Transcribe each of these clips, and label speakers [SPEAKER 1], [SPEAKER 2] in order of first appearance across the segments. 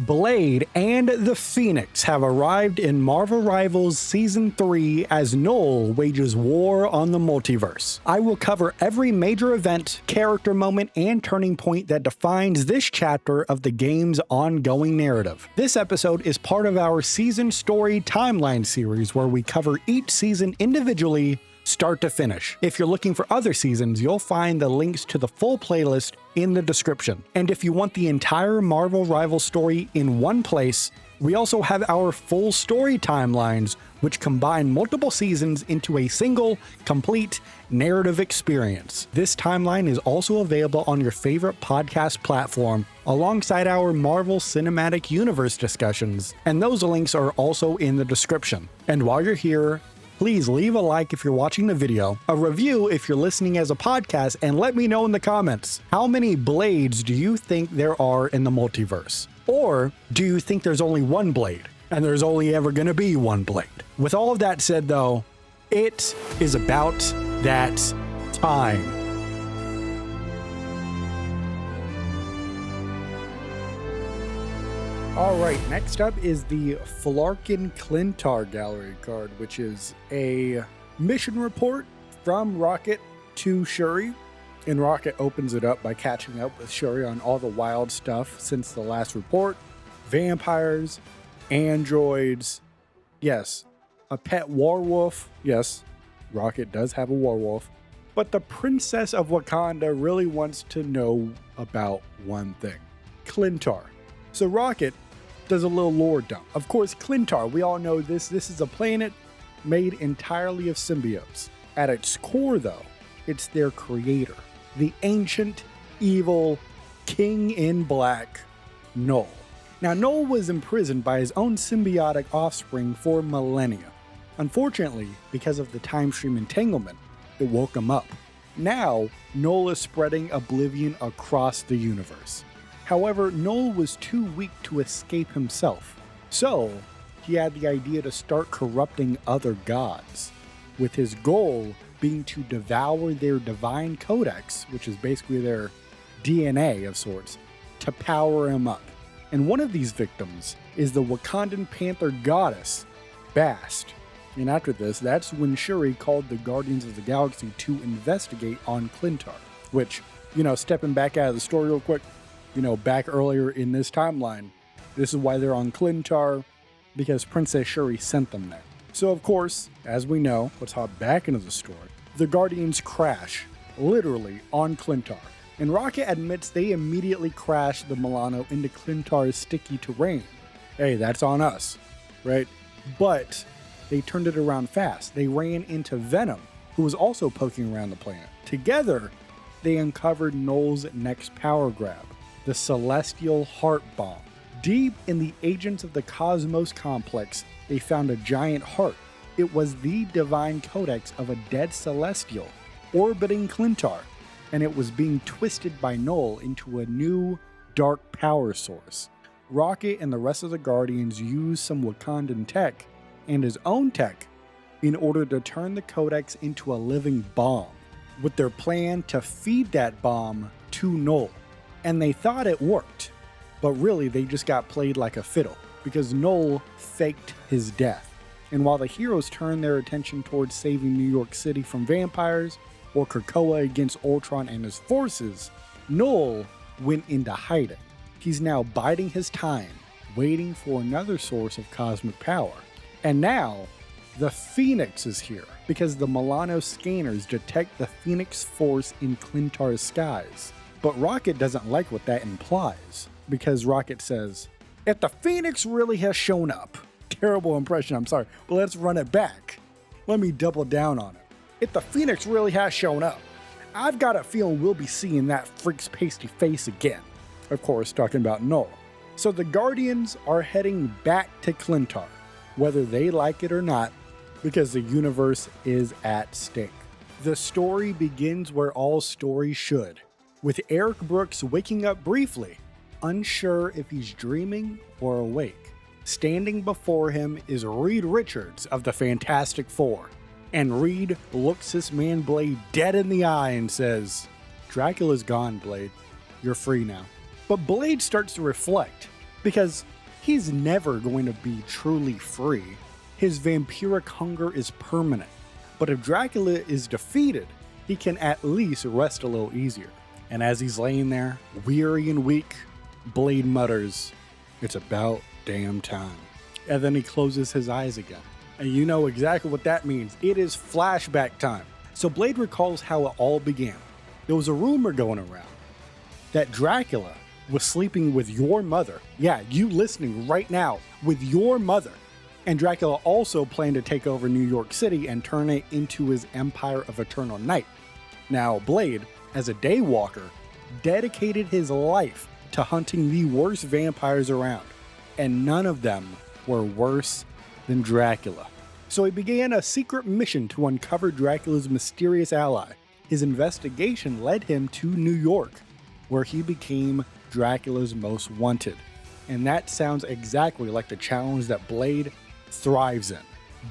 [SPEAKER 1] Blade and the Phoenix have arrived in Marvel Rivals Season 3 as Knull wages war on the multiverse. I will cover every major event, character moment, and turning point that defines this chapter of the game's ongoing narrative. This episode is part of our Season Story Timeline series where we cover each season individually, start to finish. If you're looking for other seasons, you'll find the links to the full playlist in the description. And if you want the entire Marvel Rivals story in one place, we also have our full story timelines, which combine multiple seasons into a single, complete narrative experience. This timeline is also available on your favorite podcast platform, alongside our Marvel Cinematic Universe discussions, and those links are also in the description. And while you're here, please leave a like if you're watching the video, a review if you're listening as a podcast, and let me know in the comments, how many Blades do you think there are in the multiverse? Or do you think there's only one Blade, and there's only ever gonna be one Blade? With all of that said though, it is about that time. Alright, next up is the Flarkin Klyntar gallery card, which is a mission report from Rocket to Shuri. And Rocket opens it up by catching up with Shuri on all the wild stuff since the last report. Vampires, androids, yes, a pet werewolf, yes, Rocket does have a werewolf. But the Princess of Wakanda really wants to know about one thing, Klyntar. So Rocket does a little lore dump. Of course, Klyntar, we all know this. This is a planet made entirely of symbiotes. At its core, though, it's their creator, the ancient, evil, king in black, Knull. Now, Knull was imprisoned by his own symbiotic offspring for millennia. Unfortunately, because of the time stream entanglement, it woke him up. Now, Knull is spreading oblivion across the universe. However, Knull was too weak to escape himself, so he had the idea to start corrupting other gods, with his goal being to devour their divine codex, which is basically their DNA of sorts, to power him up. And one of these victims is the Wakandan panther goddess, Bast. And after this, that's when Shuri called the Guardians of the Galaxy to investigate on Klyntar, which, stepping back out of the story real quick, back earlier in this timeline, this is why they're on Klyntar, because Princess Shuri sent them there. So of course, as we know, let's hop back into the story, the Guardians crash, literally, on Klyntar. And Rocket admits they immediately crashed the Milano into Klyntar's sticky terrain. Hey, that's on us, right? But they turned it around fast. They ran into Venom, who was also poking around the planet. Together, they uncovered Knull's next power grab, the Celestial Heart Bomb. Deep in the Agents of the Cosmos complex, they found a giant heart. It was the divine codex of a dead Celestial orbiting Klyntar, and it was being twisted by Knull into a new dark power source. Rocket and the rest of the Guardians used some Wakandan tech and his own tech in order to turn the codex into a living bomb, with their plan to feed that bomb to Knull. And they thought it worked, but really they just got played like a fiddle, because Knull faked his death. And while the heroes turned their attention towards saving New York City from vampires, or Krakoa against Ultron and his forces, Knull went into hiding. He's now biding his time, waiting for another source of cosmic power. And now, the Phoenix is here, because the Milano scanners detect the Phoenix force in Klyntar's skies. But Rocket doesn't like what that implies, because Rocket says, if the Phoenix really has shown up, terrible impression, I'm sorry, but let's run it back. Let me double down on it. If the Phoenix really has shown up, I've got a feeling we'll be seeing that freak's pasty face again. Of course, talking about Knull. So the Guardians are heading back to Klyntar, whether they like it or not, because the universe is at stake. The story begins where all stories should, with Eric Brooks waking up briefly, unsure if he's dreaming or awake. Standing before him is Reed Richards of the Fantastic Four, and Reed looks this man Blade dead in the eye and says, "Dracula's gone, Blade. You're free now." But Blade starts to reflect, because he's never going to be truly free. His vampiric hunger is permanent. But if Dracula is defeated, he can at least rest a little easier. And as he's laying there, weary and weak, Blade mutters, "It's about damn time." And then he closes his eyes again. And you know exactly what that means. It is flashback time. So Blade recalls how it all began. There was a rumor going around that Dracula was sleeping with your mother. Yeah, you listening right now, with your mother. And Dracula also planned to take over New York City and turn it into his empire of eternal night. Now, Blade, as a daywalker, dedicated his life to hunting the worst vampires around, and none of them were worse than Dracula. So he began a secret mission to uncover Dracula's mysterious ally. His investigation led him to New York, where he became Dracula's most wanted. And that sounds exactly like the challenge that Blade thrives in.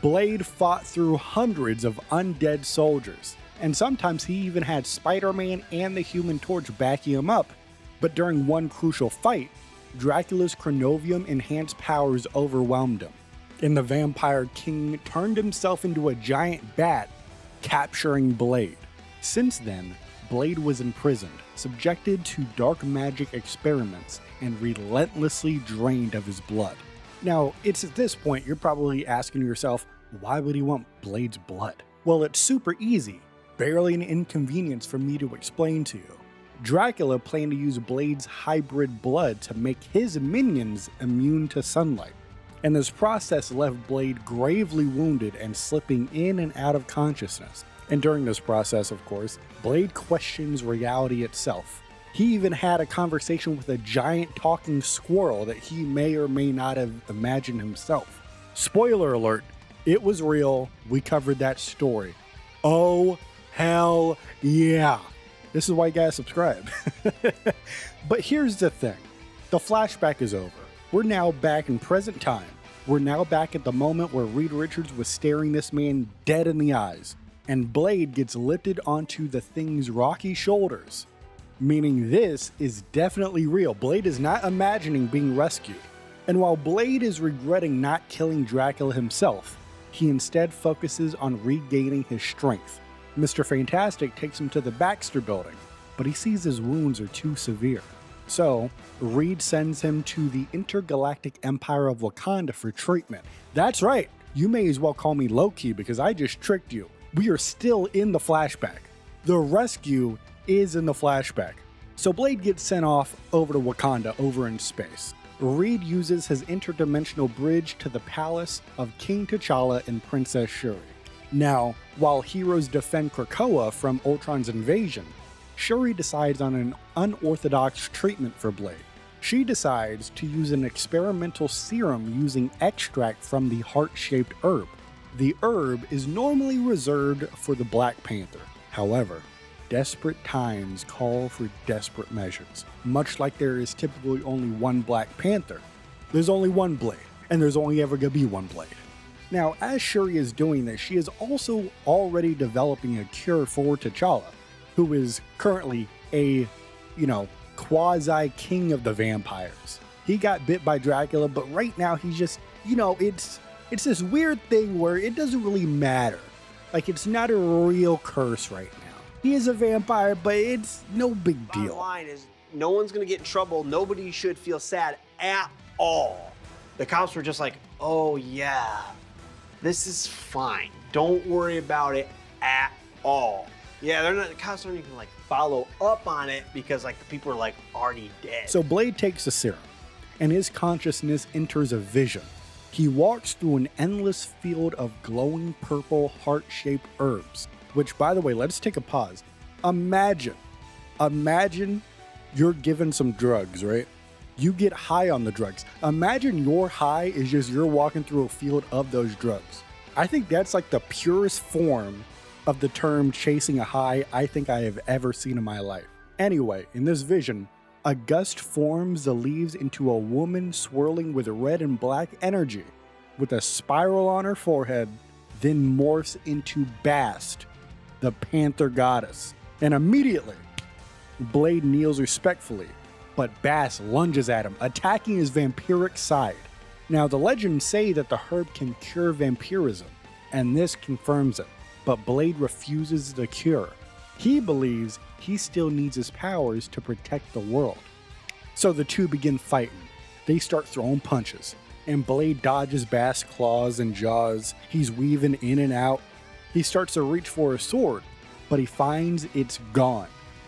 [SPEAKER 1] Blade fought through hundreds of undead soldiers, and sometimes he even had Spider-Man and the Human Torch backing him up. But during one crucial fight, Dracula's Chronovium-enhanced powers overwhelmed him, and the Vampire King turned himself into a giant bat, capturing Blade. Since then, Blade was imprisoned, subjected to dark magic experiments, and relentlessly drained of his blood. Now, it's at this point you're probably asking yourself, why would he want Blade's blood? Well, it's super easy, barely an inconvenience for me to explain to you. Dracula planned to use Blade's hybrid blood to make his minions immune to sunlight, and this process left Blade gravely wounded and slipping in and out of consciousness. And during this process, of course, Blade questions reality itself. He even had a conversation with a giant talking squirrel that he may or may not have imagined himself. Spoiler alert, it was real. We covered that story. Oh, hell yeah. This is why you gotta subscribe. But here's the thing. The flashback is over. We're now back in present time. We're now back at the moment where Reed Richards was staring this man dead in the eyes. And Blade gets lifted onto the Thing's rocky shoulders, meaning this is definitely real. Blade is not imagining being rescued. And while Blade is regretting not killing Dracula himself, he instead focuses on regaining his strength. Mr. Fantastic takes him to the Baxter building, but he sees his wounds are too severe. So, Reed sends him to the Intergalactic Empire of Wakanda for treatment. That's right, you may as well call me Loki because I just tricked you. We are still in the flashback. The rescue is in the flashback. So Blade gets sent off over to Wakanda over in space. Reed uses his interdimensional bridge to the palace of King T'Challa and Princess Shuri. Now, while heroes defend Krakoa from Ultron's invasion, Shuri decides on an unorthodox treatment for Blade. She decides to use an experimental serum using extract from the heart-shaped herb. The herb is normally reserved for the Black Panther. However, desperate times call for desperate measures. Much like there is typically only one Black Panther, there's only one Blade, and there's only ever going to be one Blade. Now, as Shuri is doing this, she is also already developing a cure for T'Challa, who is currently a, quasi-king of the vampires. He got bit by Dracula, but right now he's just, it's this weird thing where it doesn't really matter. Like, it's not a real curse right now. He is a vampire, but it's no big deal.
[SPEAKER 2] Bottom line is, no one's gonna get in trouble. Nobody should feel sad at all. The cops were just like, oh yeah, this is fine. Don't worry about it at all. Yeah, the cops aren't even follow up on it because the people are already dead.
[SPEAKER 1] So Blade takes the serum, and his consciousness enters a vision. He walks through an endless field of glowing purple heart-shaped herbs, which, by the way, let's take a pause. Imagine you're given some drugs, right? You get high on the drugs. Imagine your high is just you're walking through a field of those drugs. I think that's the purest form of the term chasing a high I think I have ever seen in my life. Anyway, in this vision, a gust forms the leaves into a woman swirling with red and black energy, with a spiral on her forehead, then morphs into Bast, the Panther goddess. And immediately, Blade kneels respectfully, but Bass lunges at him, attacking his vampiric side. Now, the legends say that the herb can cure vampirism, and this confirms it, but Blade refuses the cure. He believes he still needs his powers to protect the world. So the two begin fighting. They start throwing punches, and Blade dodges Bass' claws and jaws. He's weaving in and out. He starts to reach for a sword, but he finds it's gone,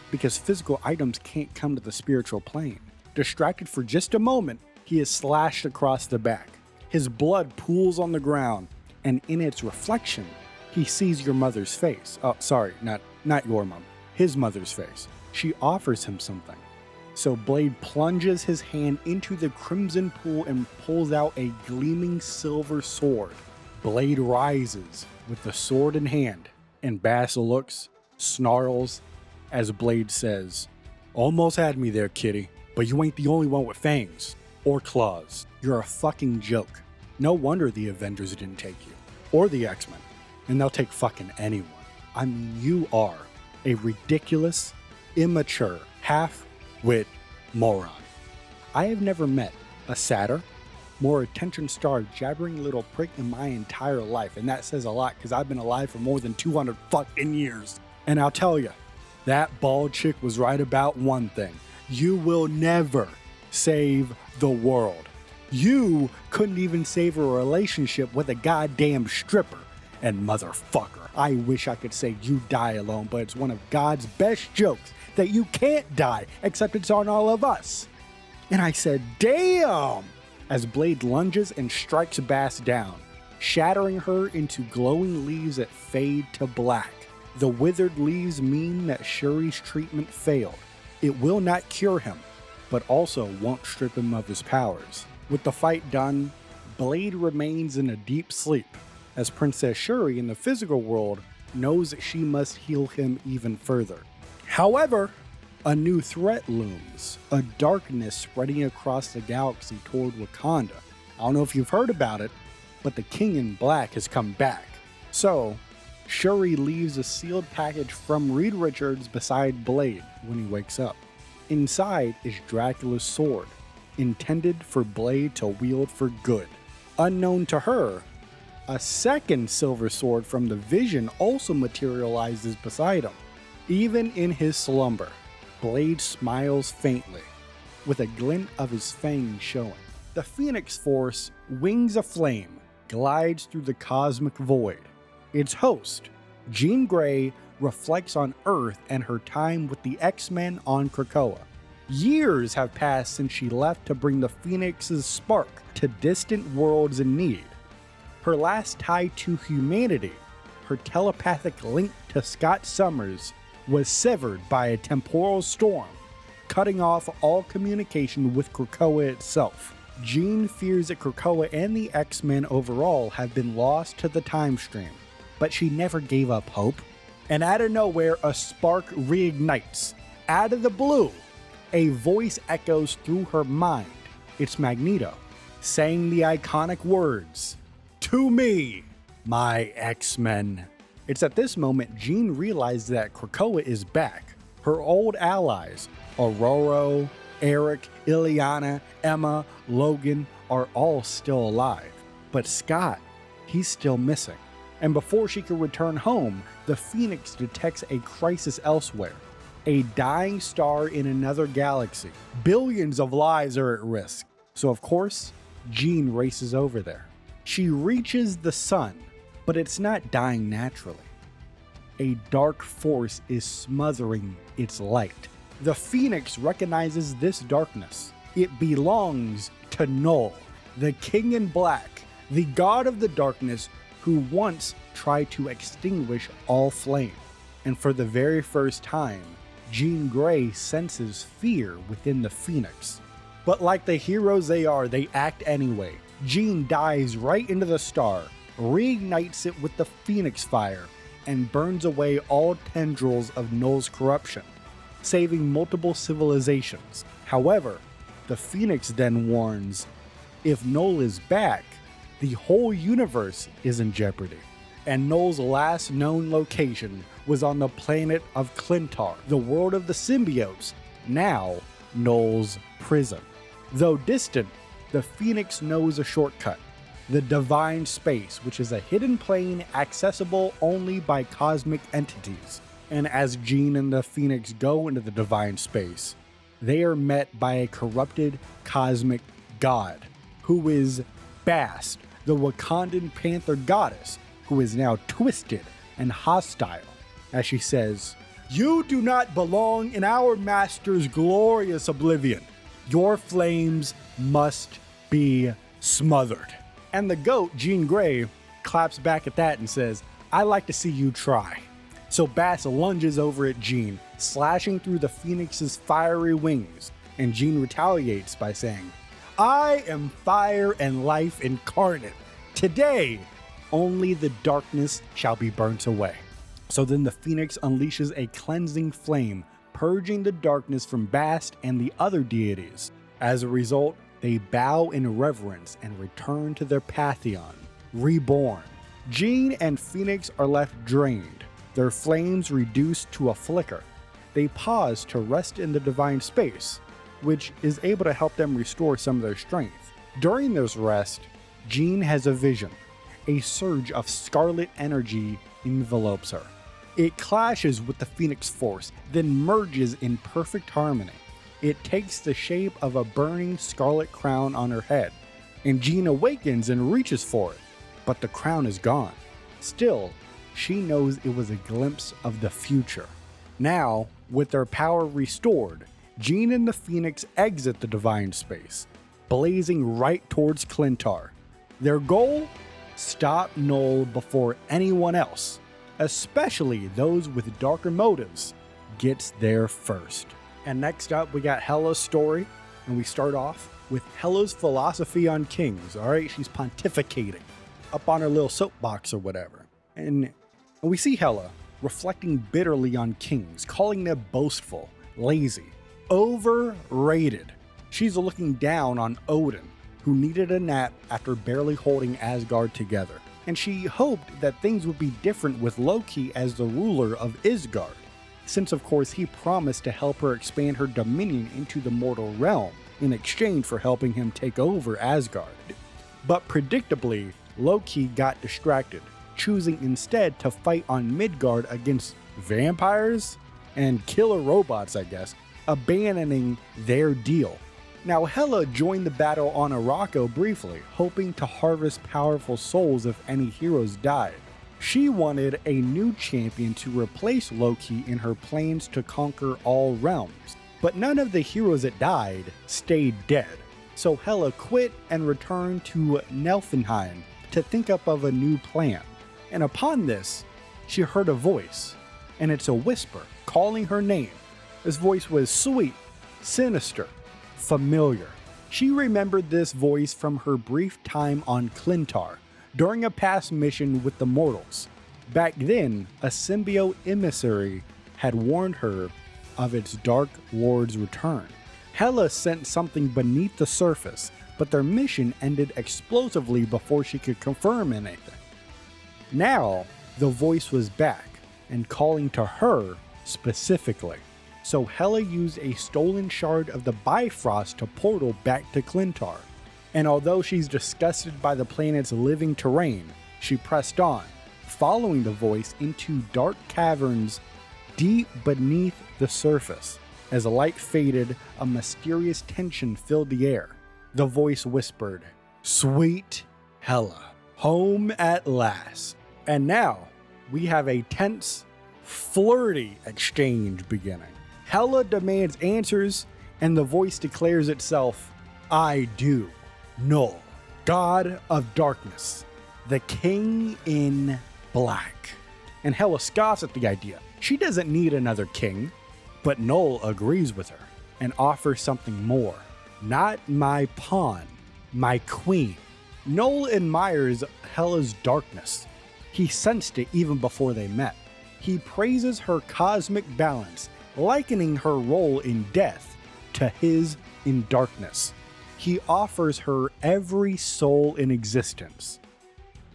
[SPEAKER 1] because physical items can't come to the spiritual plane. Distracted for just a moment, he is slashed across the back. His blood pools on the ground, and in its reflection, he sees your mother's face. Oh, sorry, not your mom. His mother's face. She offers him something. So Blade plunges his hand into the crimson pool and pulls out a gleaming silver sword. Blade rises with the sword in hand, and Bass looks, snarls, as Blade says, "Almost had me there, kitty, but you ain't the only one with fangs. Or claws. You're a fucking joke. No wonder the Avengers didn't take you. Or the X-Men. And they'll take fucking anyone. I mean, you are a ridiculous, immature, half-wit moron. I have never met a sadder, more attention-starved, jabbering little prick in my entire life. And that says a lot, because I've been alive for more than 200 fucking years. And I'll tell you, that bald chick was right about one thing. You will never save the world. You couldn't even save a relationship with a goddamn stripper. And motherfucker, I wish I could say you die alone, but it's one of God's best jokes that you can't die, except it's on all of us. And I said, damn! As Blade lunges and strikes Bass down, shattering her into glowing leaves that fade to black. The withered leaves mean that Shuri's treatment failed. It will not cure him, but also won't strip him of his powers. With the fight done, Blade remains in a deep sleep, as Princess Shuri in the physical world knows that she must heal him even further. However, a new threat looms, a darkness spreading across the galaxy toward Wakanda. I don't know if you've heard about it, but the King in Black has come back. So, Shuri leaves a sealed package from Reed Richards beside Blade when he wakes up. Inside is Dracula's sword, intended for Blade to wield for good. Unknown to her, a second silver sword from the Vision also materializes beside him. Even in his slumber, Blade smiles faintly, with a glint of his fangs showing. The Phoenix Force, wings aflame, glides through the cosmic void. Its host, Jean Grey, reflects on Earth and her time with the X-Men on Krakoa. Years have passed since she left to bring the Phoenix's spark to distant worlds in need. Her last tie to humanity, her telepathic link to Scott Summers, was severed by a temporal storm, cutting off all communication with Krakoa itself. Jean fears that Krakoa and the X-Men overall have been lost to the time stream, but she never gave up hope. And out of nowhere, a spark reignites. Out of the blue, a voice echoes through her mind. It's Magneto, saying the iconic words, "To me, my X-Men." It's at this moment Jean realizes that Krakoa is back. Her old allies, Aurora, Eric, Ileana, Emma, Logan, are all still alive. But Scott, he's still missing. And before she can return home, the Phoenix detects a crisis elsewhere. A dying star in another galaxy. Billions of lives are at risk. So of course, Jean races over there. She reaches the sun, but it's not dying naturally. A dark force is smothering its light. The Phoenix recognizes this darkness. It belongs to Knull, the King in Black, the god of the darkness who once tried to extinguish all flame. And for the very first time, Jean Grey senses fear within the Phoenix. But like the heroes they are, they act anyway. Jean dives right into the star, reignites it with the Phoenix fire, and burns away all tendrils of Knull's corruption, saving multiple civilizations. However, the Phoenix then warns, if Knull is back, the whole universe is in jeopardy. And Knull's last known location was on the planet of Klyntar, the world of the symbiotes, now Knull's prison. Though distant, the Phoenix knows a shortcut, the Divine Space, which is a hidden plane accessible only by cosmic entities. And as Jean and the Phoenix go into the Divine Space, they are met by a corrupted cosmic god, who is Bast, the Wakandan panther goddess, who is now twisted and hostile, as she says, "You do not belong in our master's glorious oblivion. Your flames must be smothered." And the goat, Jean Grey, claps back at that and says, "I like to see you try." So Bast lunges over at Jean, slashing through the Phoenix's fiery wings, and Jean retaliates by saying, "I am fire and life incarnate. Today, only the darkness shall be burnt away." So then the Phoenix unleashes a cleansing flame, purging the darkness from Bast and the other deities. As a result, they bow in reverence and return to their pantheon, reborn. Jean and Phoenix are left drained, their flames reduced to a flicker. They pause to rest in the Divine Space, which is able to help them restore some of their strength. During this rest, Jean has a vision. A surge of scarlet energy envelopes her. It clashes with the Phoenix Force, then merges in perfect harmony. It takes the shape of a burning scarlet crown on her head, and Jean awakens and reaches for it, but the crown is gone. Still, she knows it was a glimpse of the future. Now, with their power restored, Jean and the Phoenix exit the Divine Space, blazing right towards Klyntar. Their goal? Stop Knull before anyone else, especially those with darker motives, gets there first. And next up, we got Hela's story, and we start off with Hela's philosophy on kings. All right, she's pontificating up on her little soapbox or whatever. And we see Hela reflecting bitterly on kings, calling them boastful, lazy, overrated. She's looking down on Odin, who needed a nap after barely holding Asgard together. And she hoped that things would be different with Loki as the ruler of Isgard, since of course he promised to help her expand her dominion into the mortal realm in exchange for helping him take over Asgard. But predictably, Loki got distracted, choosing instead to fight on Midgard against vampires and killer robots, I guess, abandoning their deal. Now, Hela joined the battle on Araco briefly, hoping to harvest powerful souls if any heroes died. She wanted a new champion to replace Loki in her plans to conquer all realms, but none of the heroes that died stayed dead. So Hela quit and returned to Niflheim to think up of a new plan. And upon this, she heard a voice, and it's a whisper calling her name. This voice was sweet, sinister, familiar. She remembered this voice from her brief time on Klyntar, during a past mission with the mortals. Back then, a symbiote emissary had warned her of its Dark Lord's return. Hela sent something beneath the surface, but their mission ended explosively before she could confirm anything. Now, the voice was back, and calling to her specifically. So Hela used a stolen shard of the Bifrost to portal back to Klyntar. And although she's disgusted by the planet's living terrain, she pressed on, following the voice into dark caverns deep beneath the surface. As the light faded, a mysterious tension filled the air. The voice whispered, "Sweet Hela, home at last." And now, we have a tense, flirty exchange beginning. Hela demands answers, and the voice declares itself, "I do. Knull, god of darkness, the king in black." And Hela scoffs at the idea. She doesn't need another king, but Knull agrees with her and offers something more. "Not my pawn, my queen." Knull admires Hela's darkness. He sensed it even before they met. He praises her cosmic balance, likening her role in death to his in darkness. He offers her every soul in existence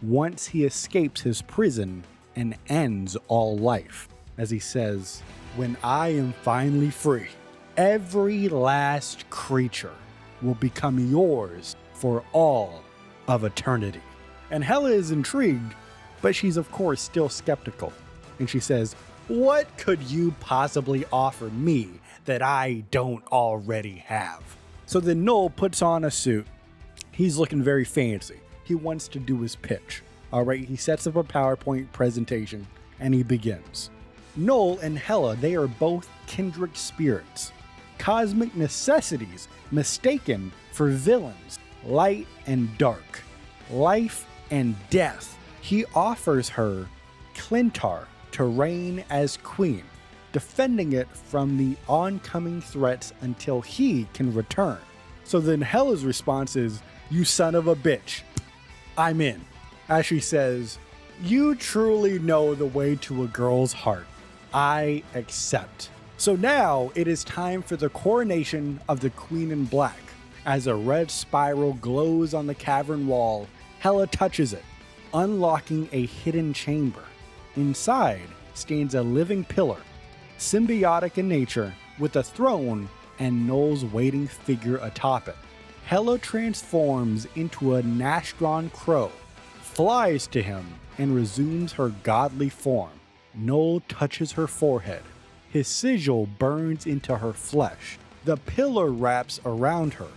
[SPEAKER 1] once he escapes his prison and ends all life. As he says, "When I am finally free, Every last creature will become yours for all of eternity. And Hela is intrigued, but she's of course still skeptical. And she says, what could you possibly offer me that I don't already have? So then Knull puts on a suit. He's looking very fancy. He wants to do his pitch. All right, he sets up a PowerPoint presentation and he begins. Knull and Hela, they are both kindred spirits, cosmic necessities mistaken for villains, light and dark, life and death. He offers her Klyntar to reign as queen, defending it from the oncoming threats until he can return. So then Hela's response is, you son of a bitch, I'm in. As she says, you truly know the way to a girl's heart. I accept. So now it is time for the coronation of the Queen in Black. As a red spiral glows on the cavern wall, Hela touches it, unlocking a hidden chamber. Inside stands a living pillar, symbiotic in nature, with a throne and Knull's waiting figure atop it. Hela transforms into a Nastron crow, flies to him, and resumes her godly form. Knull touches her forehead. His sigil burns into her flesh. The pillar wraps around her,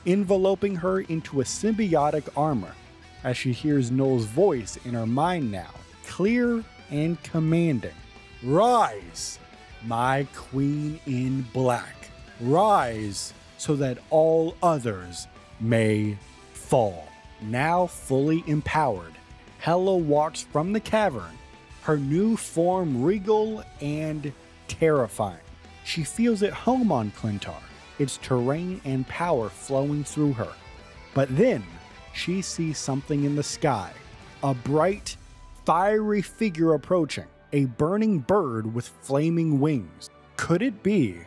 [SPEAKER 1] enveloping her into a symbiotic armor, as she hears Knull's voice in her mind now, clear and commanding. Rise, my Queen in Black. Rise so that all others may fall. Now fully empowered, Hela walks from the cavern, her new form regal and terrifying. She feels at home on Klyntar, its terrain and power flowing through her. But then she sees something in the sky, a bright, fiery figure approaching, a burning bird with flaming wings. Could it be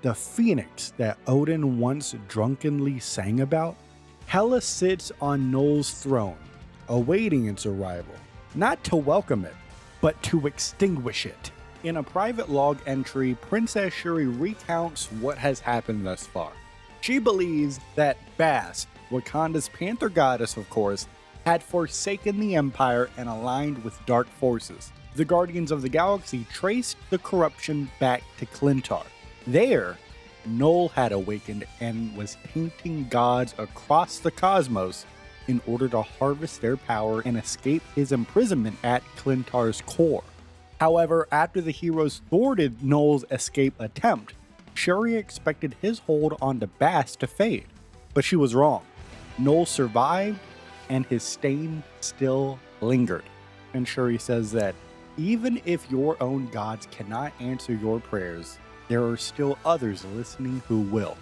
[SPEAKER 1] the phoenix that Odin once drunkenly sang about? Hela sits on Knull's throne, awaiting its arrival, not to welcome it, but to extinguish it. In a private log entry, Princess Shuri recounts what has happened thus far. She believes that Bast, Wakanda's panther goddess of course, had forsaken the Empire and aligned with dark forces. The Guardians of the Galaxy traced the corruption back to Klyntar. There, Knull had awakened and was tainting gods across the cosmos in order to harvest their power and escape his imprisonment at Klyntar's core. However, after the heroes thwarted Knull's escape attempt, Shuri expected his hold onto Bast to fade, but she was wrong. Knull survived, and his stain still lingered. And Shuri says that even if your own gods cannot answer your prayers, there are still others listening who will.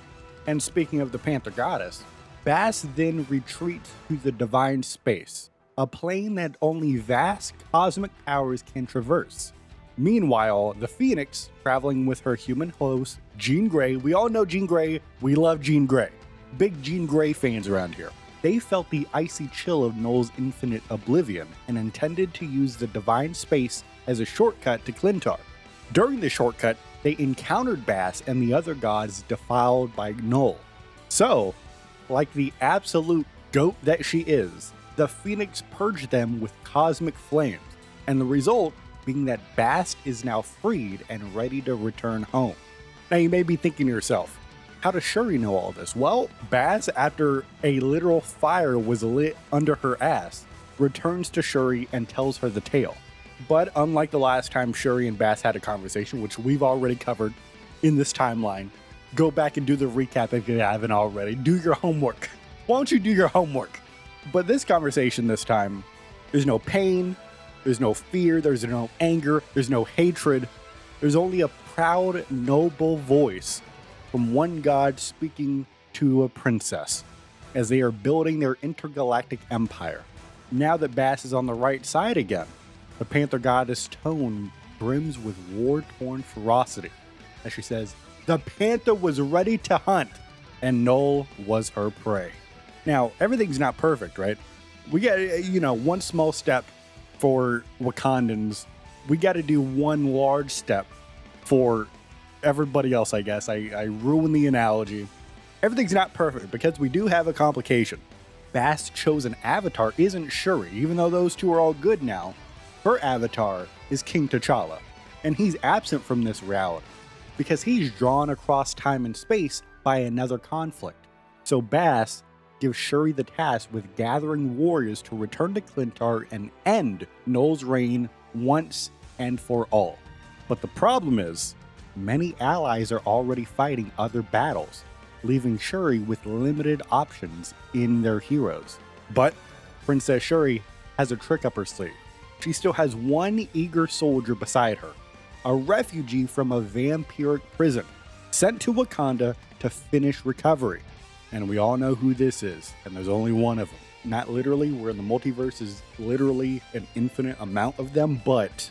[SPEAKER 1] And speaking of the Panther Goddess, Bast then retreats to the divine space, a plane that only vast cosmic powers can traverse. Meanwhile, the Phoenix, traveling with her human host, Jean Grey, we all know Jean Grey, we love Jean Grey. Big Jean Grey fans around here. They felt the icy chill of Knull's infinite oblivion and intended to use the divine space as a shortcut to Klyntar. During the shortcut, they encountered Bast and the other gods defiled by Knull. So, like the absolute goat that she is, the Phoenix purged them with cosmic flames, and the result being that Bast is now freed and ready to return home. Now you may be thinking to yourself, how does Shuri know all this? Well, Bast, after a literal fire was lit under her ass, returns to Shuri and tells her the tale. But unlike the last time Shuri and Bast had a conversation, which we've already covered in this timeline, go back and do the recap if you haven't already. Do your homework. Why don't you do your homework? But this conversation this time, there's no pain, there's no fear, there's no anger, there's no hatred. There's only a proud, noble voice from one god speaking to a princess as they are building their intergalactic empire. Now that Bast is on the right side again, the Panther Goddess' tone brims with war-torn ferocity as she says, "The Panther was ready to hunt, and Knull was her prey." Now, everything's not perfect, right? We got, one small step for Wakandans. We got to do one large step for everybody else, I guess. I ruined the analogy. Everything's not perfect because we do have a complication. Bass' chosen avatar isn't Shuri, even though those two are all good now. Her avatar is King T'Challa, and he's absent from this reality because he's drawn across time and space by another conflict. So Bass gives Shuri the task with gathering warriors to return to Klyntar and end Knull's reign once and for all. But the problem is, many allies are already fighting other battles, leaving Shuri with limited options in their heroes. But Princess Shuri has a trick up her sleeve. She still has one eager soldier beside her, a refugee from a vampiric prison, sent to Wakanda to finish recovery. And we all know who this is, and there's only one of them. Not literally, where the multiverse is literally an infinite amount of them, but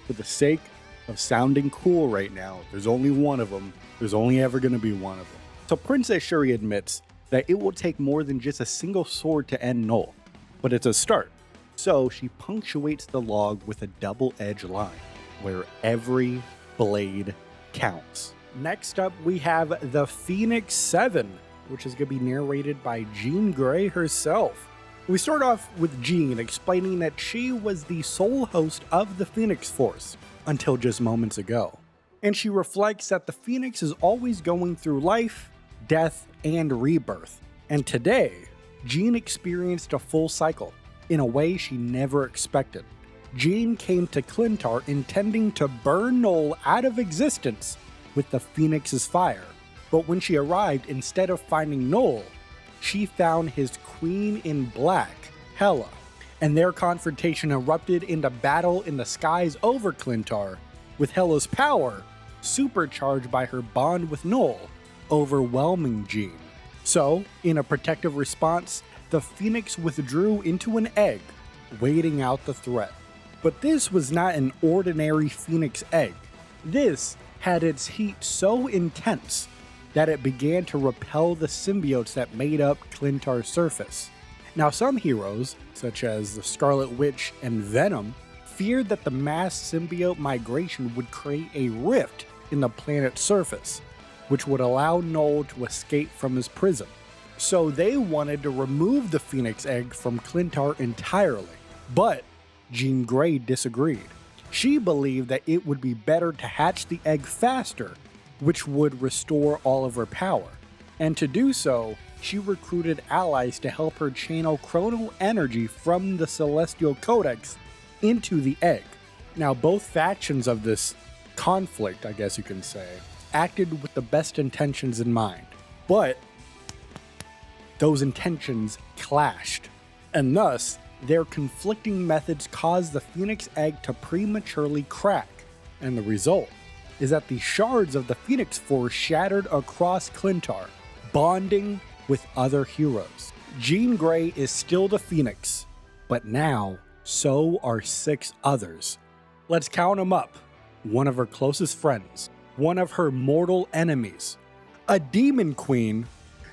[SPEAKER 1] for the sake of sounding cool right now, there's only one of them. There's only ever going to be one of them. So Princess Shuri admits that it will take more than just a single sword to end Knull, but it's a start. So she punctuates the log with a double-edged line, where every blade counts. Next up, we have the Phoenix 7, which is going to be narrated by Jean Grey herself. We start off with Jean explaining that she was the sole host of the Phoenix Force until just moments ago. And she reflects that the Phoenix is always going through life, death, and rebirth. And today, Jean experienced a full cycle in a way she never expected. Jean came to Klyntar intending to burn Knull out of existence with the Phoenix's fire. But when she arrived, instead of finding Knull, she found his queen in black, Hela, and their confrontation erupted into battle in the skies over Klyntar, with Hela's power, supercharged by her bond with Knull, overwhelming Jean. So, in a protective response, the Phoenix withdrew into an egg, waiting out the threat. But this was not an ordinary Phoenix egg. This had its heat so intense that it began to repel the symbiotes that made up Klyntar's surface. Now, some heroes, such as the Scarlet Witch and Venom, feared that the mass symbiote migration would create a rift in the planet's surface, which would allow Knull to escape from his prison. So they wanted to remove the Phoenix egg from Klyntar entirely. But Jean Grey disagreed. She believed that it would be better to hatch the egg faster, which would restore all of her power. And to do so, she recruited allies to help her channel chronal energy from the Celestial Codex into the egg. Now, both factions of this conflict, I guess you can say, acted with the best intentions in mind. But those intentions clashed, and thus, their conflicting methods caused the Phoenix egg to prematurely crack. And the result is that the shards of the Phoenix Force shattered across Klyntar, bonding with other heroes. Jean Grey is still the Phoenix, but now so are 6 others. Let's count them up. One of her closest friends, one of her mortal enemies, a demon queen.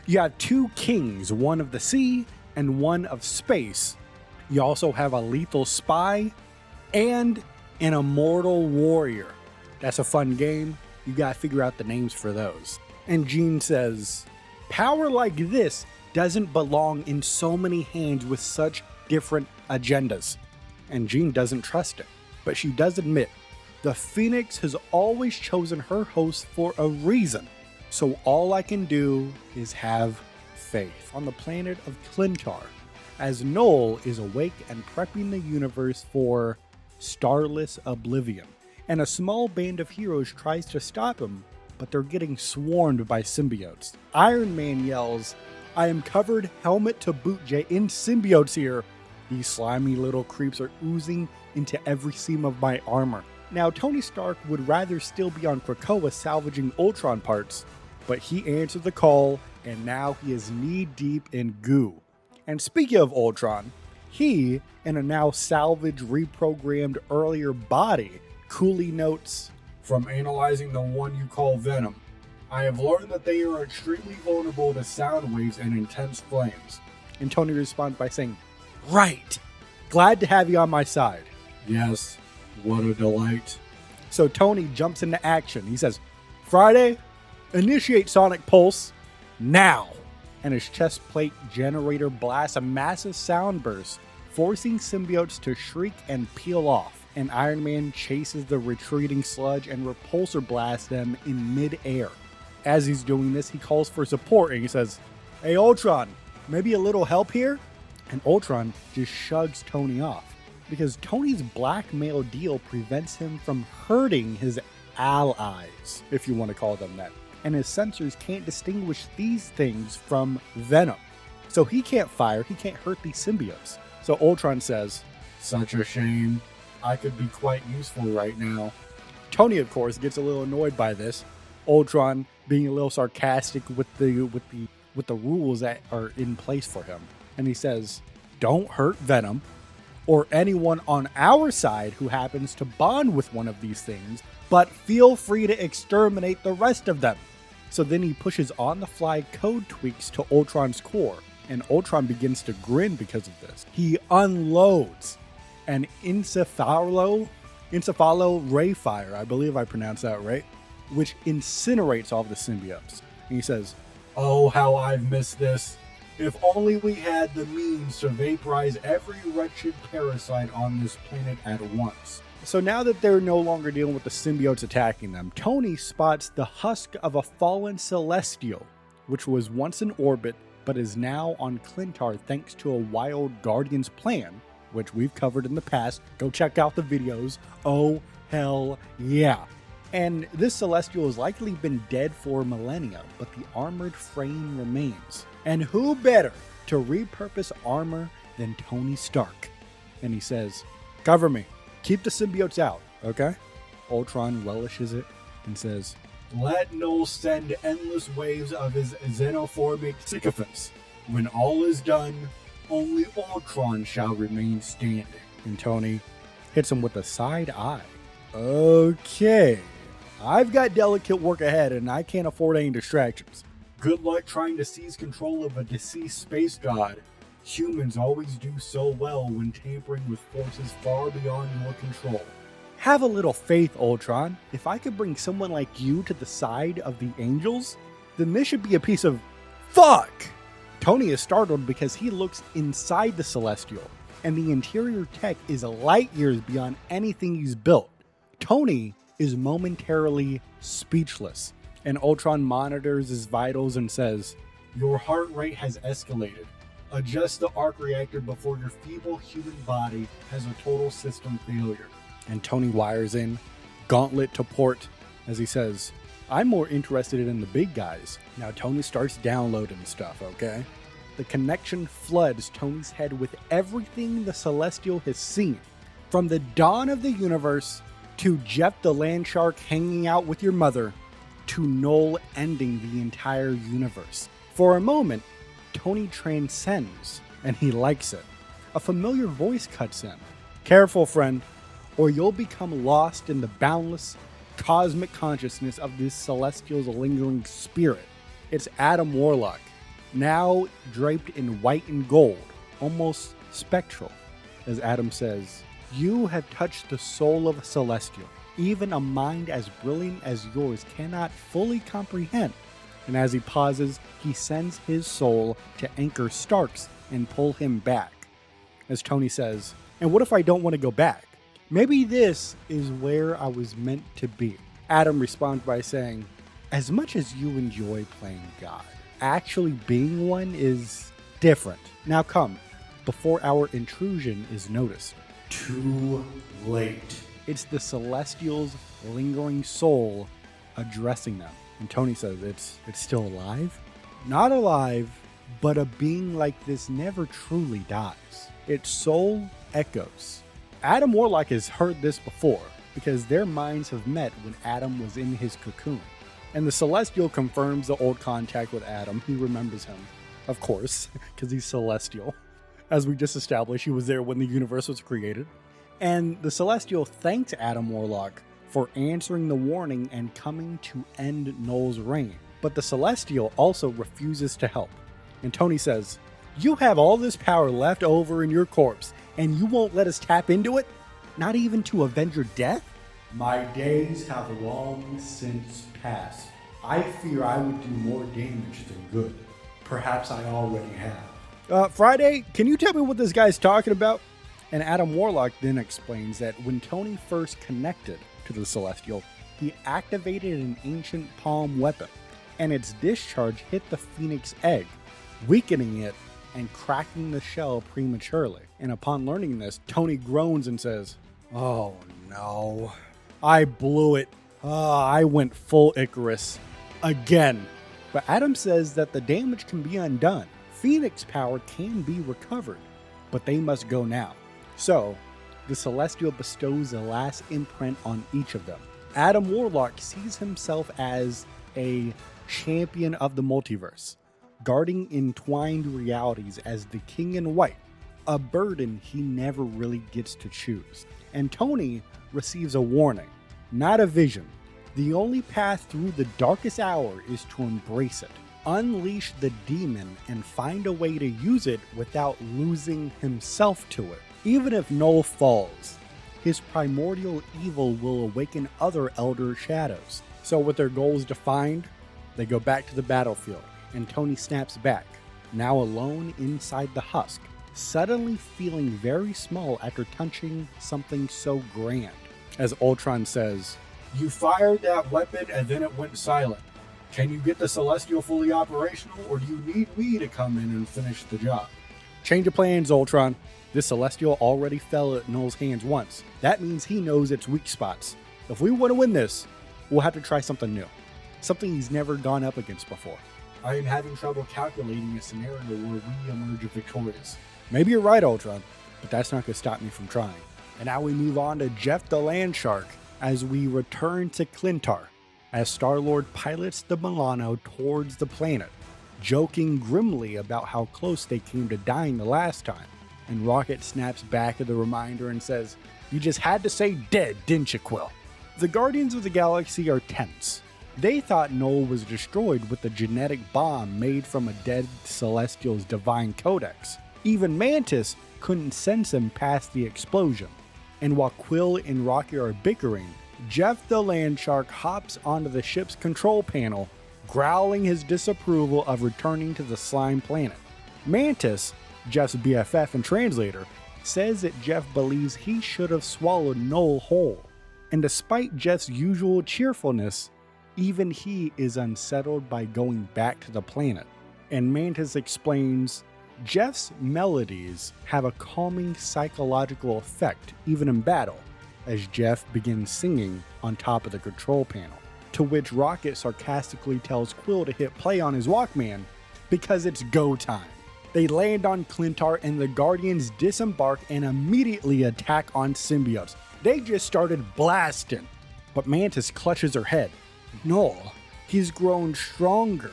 [SPEAKER 1] You have 2 kings, one of the sea and one of space. You also have a lethal spy and an immortal warrior. That's a fun game. You gotta figure out the names for those. And Jean says, power like this doesn't belong in so many hands with such different agendas. And Jean doesn't trust it. But she does admit, the Phoenix has always chosen her host for a reason. So all I can do is have faith. On the planet of Klyntar, as Knull is awake and prepping the universe for starless oblivion. And a small band of heroes tries to stop him, but they're getting swarmed by symbiotes. Iron Man yells, "I am covered helmet to boot, Jay, in symbiotes here. These slimy little creeps are oozing into every seam of my armor." Now, Tony Stark would rather still be on Krakoa salvaging Ultron parts, but he answered the call, and now he is knee-deep in goo. And speaking of Ultron, he, in a now salvaged, reprogrammed earlier body, coolly notes, "From analyzing the one you call Venom, I have learned that they are extremely vulnerable to sound waves and intense flames." And Tony responds by saying, "Right! Glad to have you on my side." "Yes, what a delight." So Tony jumps into action. He says, Friday, initiate sonic pulse now. And his chest plate generator blasts a massive sound burst, forcing symbiotes to shriek and peel off. And Iron Man chases the retreating sludge and repulsor blasts them in mid-air. As he's doing this, he calls for support and he says, "Hey Ultron, maybe a little help here?" And Ultron just shrugs Tony off, because Tony's blackmail deal prevents him from hurting his allies, if you want to call them that. And his sensors can't distinguish these things from Venom. So he can't fire, he can't hurt these symbiotes. So Ultron says, "Such a shame. I could be quite useful right now." Tony, of course, gets a little annoyed by this. Ultron being a little sarcastic with the rules that are in place for him. And he says, "Don't hurt Venom or anyone on our side who happens to bond with one of these things, but feel free to exterminate the rest of them." So then he pushes on-the-fly code tweaks to Ultron's core, and Ultron begins to grin because of this. He unloads an encephalo ray fire, I believe I pronounced that right, which incinerates all of the symbiotes. And he says, "Oh, how I've missed this. If only we had the means to vaporize every wretched parasite on this planet at once." So now that they're no longer dealing with the symbiotes attacking them, Tony spots the husk of a fallen Celestial, which was once in orbit, but is now on Klyntar thanks to a wild Guardians plan, which we've covered in the past. Go check out the videos. Oh, hell yeah. And this Celestial has likely been dead for millennia, but the armored frame remains. And who better to repurpose armor than Tony Stark? And he says, "Cover me. Keep the symbiotes out, okay?" Ultron relishes it and says, "Let Knull send endless waves of his xenophobic sycophants. When all is done, only Ultron shall remain standing." And Tony hits him with a side eye. "Okay, I've got delicate work ahead and I can't afford any distractions. Good luck trying to seize control of a deceased space god. Humans always do so well when tampering with forces far beyond your control. Have a little faith, Ultron. If I could bring someone like you to the side of the Angels, then this should be a piece of fuck." Tony is startled because he looks inside the Celestial, and the interior tech is light years beyond anything he's built. Tony is momentarily speechless, and Ultron monitors his vitals and says, "Your heart rate has escalated. Adjust the arc reactor before your feeble human body has a total system failure." And Tony wires in Gauntlet to port as he says, "I'm more interested in the big guys." Now Tony starts downloading stuff, okay? The connection floods Tony's head with everything the Celestial has seen. From the dawn of the universe, to Jeff the land shark hanging out with your mother, to Knull ending the entire universe. For a moment, Tony transcends, and he likes it. A familiar voice cuts in. "Careful, friend, or you'll become lost in the boundless cosmic consciousness of this Celestial's lingering spirit." It's Adam Warlock, now draped in white and gold, almost spectral. As Adam says, "You have touched the soul of a Celestial. Even a mind as brilliant as yours cannot fully comprehend." And as he pauses, he sends his soul to anchor Stark's and pull him back. As Tony says, "And what if I don't want to go back? Maybe this is where I was meant to be." Adam responds by saying, "As much as you enjoy playing God, actually being one is different. Now come, before our intrusion is noticed." Too late. It's the Celestial's lingering soul addressing them. And Tony says, it's still alive? Not alive, but a being like this never truly dies. Its soul echoes. Adam Warlock has heard this before, because their minds have met when Adam was in his cocoon. And the Celestial confirms the old contact with Adam. He remembers him, of course, because he's Celestial. As we just established, he was there when the universe was created. And the Celestial thanks Adam Warlock for answering the warning and coming to end Knull's reign. But the Celestial also refuses to help. And Tony says, "You have all this power left over in your corpse, and you won't let us tap into it? Not even to avenge your death?" My days have long since passed. I fear I would do more damage than good. Perhaps I already have. Friday, can you tell me what this guy's talking about? And Adam Warlock then explains that when Tony first connected to the Celestial, he activated an ancient palm weapon, and its discharge hit the Phoenix egg, weakening it and cracking the shell prematurely. And upon learning this, Tony groans and says, "Oh no, I blew it. I went full Icarus again." But Adam says that the damage can be undone. Phoenix power can be recovered, but they must go now. So, the Celestial bestows a last imprint on each of them. Adam Warlock sees himself as a champion of the multiverse, guarding entwined realities as the King in White, a burden he never really gets to choose. And Tony receives a warning, not a vision. The only path through the darkest hour is to embrace it, unleash the demon, and find a way to use it without losing himself to it. Even if Knull falls, his primordial evil will awaken other Elder Shadows. So with their goals defined, they go back to the battlefield, and Tony snaps back, now alone inside the husk, suddenly feeling very small after touching something so grand. As Ultron says, "You fired that weapon and then it went silent. Can you get the Celestial fully operational, or do you need me to come in and finish the job?" Change of plans, Ultron. This Celestial already fell at Knull's hands once. That means he knows its weak spots. If we want to win this, we'll have to try something new. Something he's never gone up against before. I am having trouble calculating a scenario where we emerge victorious. Maybe you're right, Ultron, but that's not going to stop me from trying. And now we move on to Jeff the Land Shark as we return to Klyntar, as Star-Lord pilots the Milano towards the planet, joking grimly about how close they came to dying the last time. And Rocket snaps back at the reminder and says, "You just had to say dead, didn't you, Quill?" The Guardians of the Galaxy are tense. They thought Knull was destroyed with a genetic bomb made from a dead Celestial's divine codex. Even Mantis couldn't sense him past the explosion. And while Quill and Rocket are bickering, Jeff the Land Shark hops onto the ship's control panel, growling his disapproval of returning to the slime planet. Mantis, Jeff's BFF and translator, says that Jeff believes he should have swallowed Knull whole. And despite Jeff's usual cheerfulness, even he is unsettled by going back to the planet. And Mantis explains, Jeff's melodies have a calming psychological effect even in battle, as Jeff begins singing on top of the control panel. To which Rocket sarcastically tells Quill to hit play on his Walkman because it's go time. They land on Klyntar and the Guardians disembark and immediately attack on symbiotes. They just started blasting, but Mantis clutches her head. "Knull, he's grown stronger.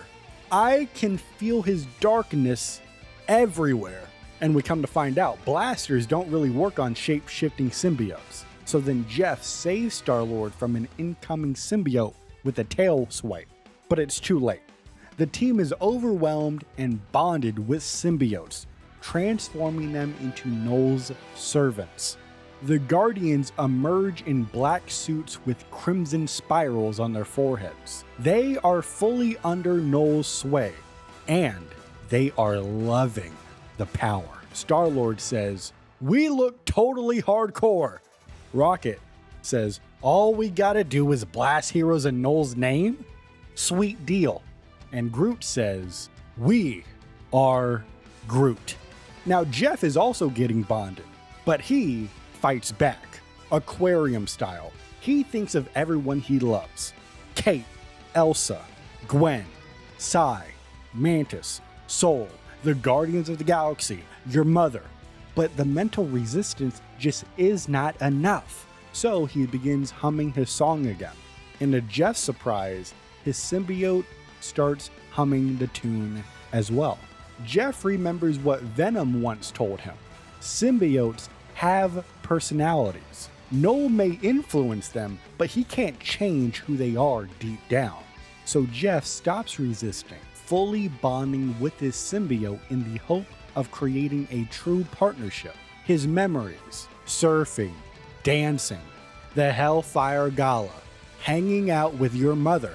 [SPEAKER 1] I can feel his darkness everywhere." And we come to find out, blasters don't really work on shape-shifting symbiotes. So then Jeff saves Star-Lord from an incoming symbiote with a tail swipe. But it's too late. The team is overwhelmed and bonded with symbiotes, transforming them into Knull's servants. The Guardians emerge in black suits with crimson spirals on their foreheads. They are fully under Knull's sway, and they are loving the power. Star-Lord says, "We look totally hardcore." Rocket says, "All we gotta do is blast heroes in Knull's name? Sweet deal." And Groot says, "We are Groot." Now Jeff is also getting bonded, but he fights back, aquarium style. He thinks of everyone he loves. Kate, Elsa, Gwen, Sai, Mantis, Soul, the Guardians of the Galaxy, your mother. But the mental resistance just is not enough. So he begins humming his song again. And to Jeff's surprise, his symbiote starts humming the tune as well. Jeff remembers what Venom once told him. Symbiotes have personalities. Knull may influence them, but he can't change who they are deep down. So Jeff stops resisting, fully bonding with his symbiote in the hope of creating a true partnership. His memories, surfing, dancing, the Hellfire Gala, hanging out with your mother,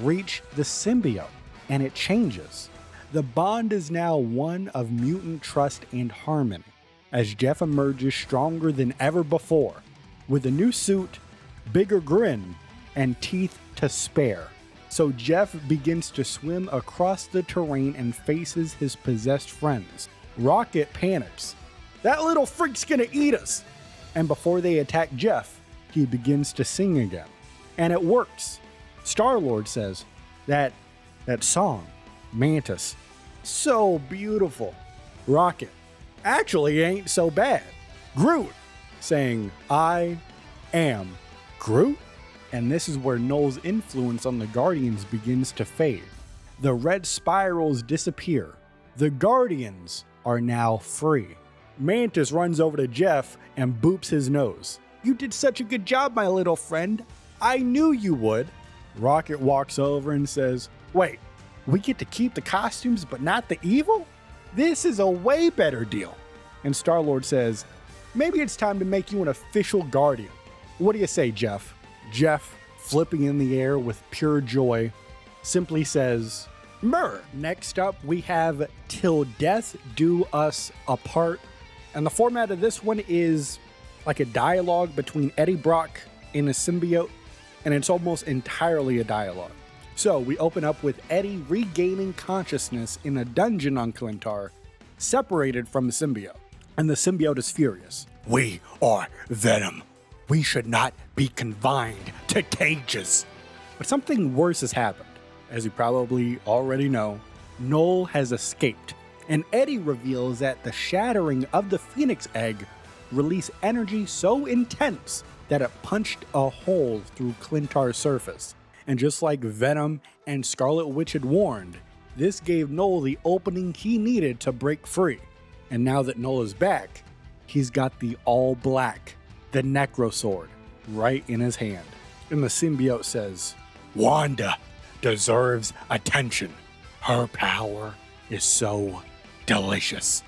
[SPEAKER 1] reach the symbiote, and it changes. The bond is now one of mutant trust and harmony, as Jeff emerges stronger than ever before, with a new suit, bigger grin, and teeth to spare. So Jeff begins to swim across the terrain and faces his possessed friends. Rocket panics. That little freak's gonna eat us! And before they attack Jeff, he begins to sing again. And it works. Star-Lord says that song, Mantis, so beautiful. Rocket, actually ain't so bad. Groot, saying, I am Groot? And this is where Knull's influence on the Guardians begins to fade. The red spirals disappear. The Guardians are now free. Mantis runs over to Jeff and boops his nose. You did such a good job, my little friend. I knew you would. Rocket walks over and says, wait, we get to keep the costumes but not the evil? This is a way better deal. And Star-Lord says, maybe it's time to make you an official Guardian. What do you say, Jeff? Jeff, flipping in the air with pure joy, simply says, Myrrh. Next up, we have Till Death Do Us Apart. And the format of this one is like a dialogue between Eddie Brock and a symbiote, and it's almost entirely a dialogue. So we open up with Eddie regaining consciousness in a dungeon on Klyntar, separated from the symbiote. And the symbiote is furious. We are Venom. We should not be confined to cages. But something worse has happened. As you probably already know, Knull has escaped, and Eddie reveals that the shattering of the Phoenix Egg released energy so intense that it punched a hole through Klyntar's surface. And just like Venom and Scarlet Witch had warned, this gave Knull the opening he needed to break free. And now that Knull is back, he's got the all black, the Necro Sword, right in his hand. And the symbiote says, Wanda deserves attention. Her power is so delicious.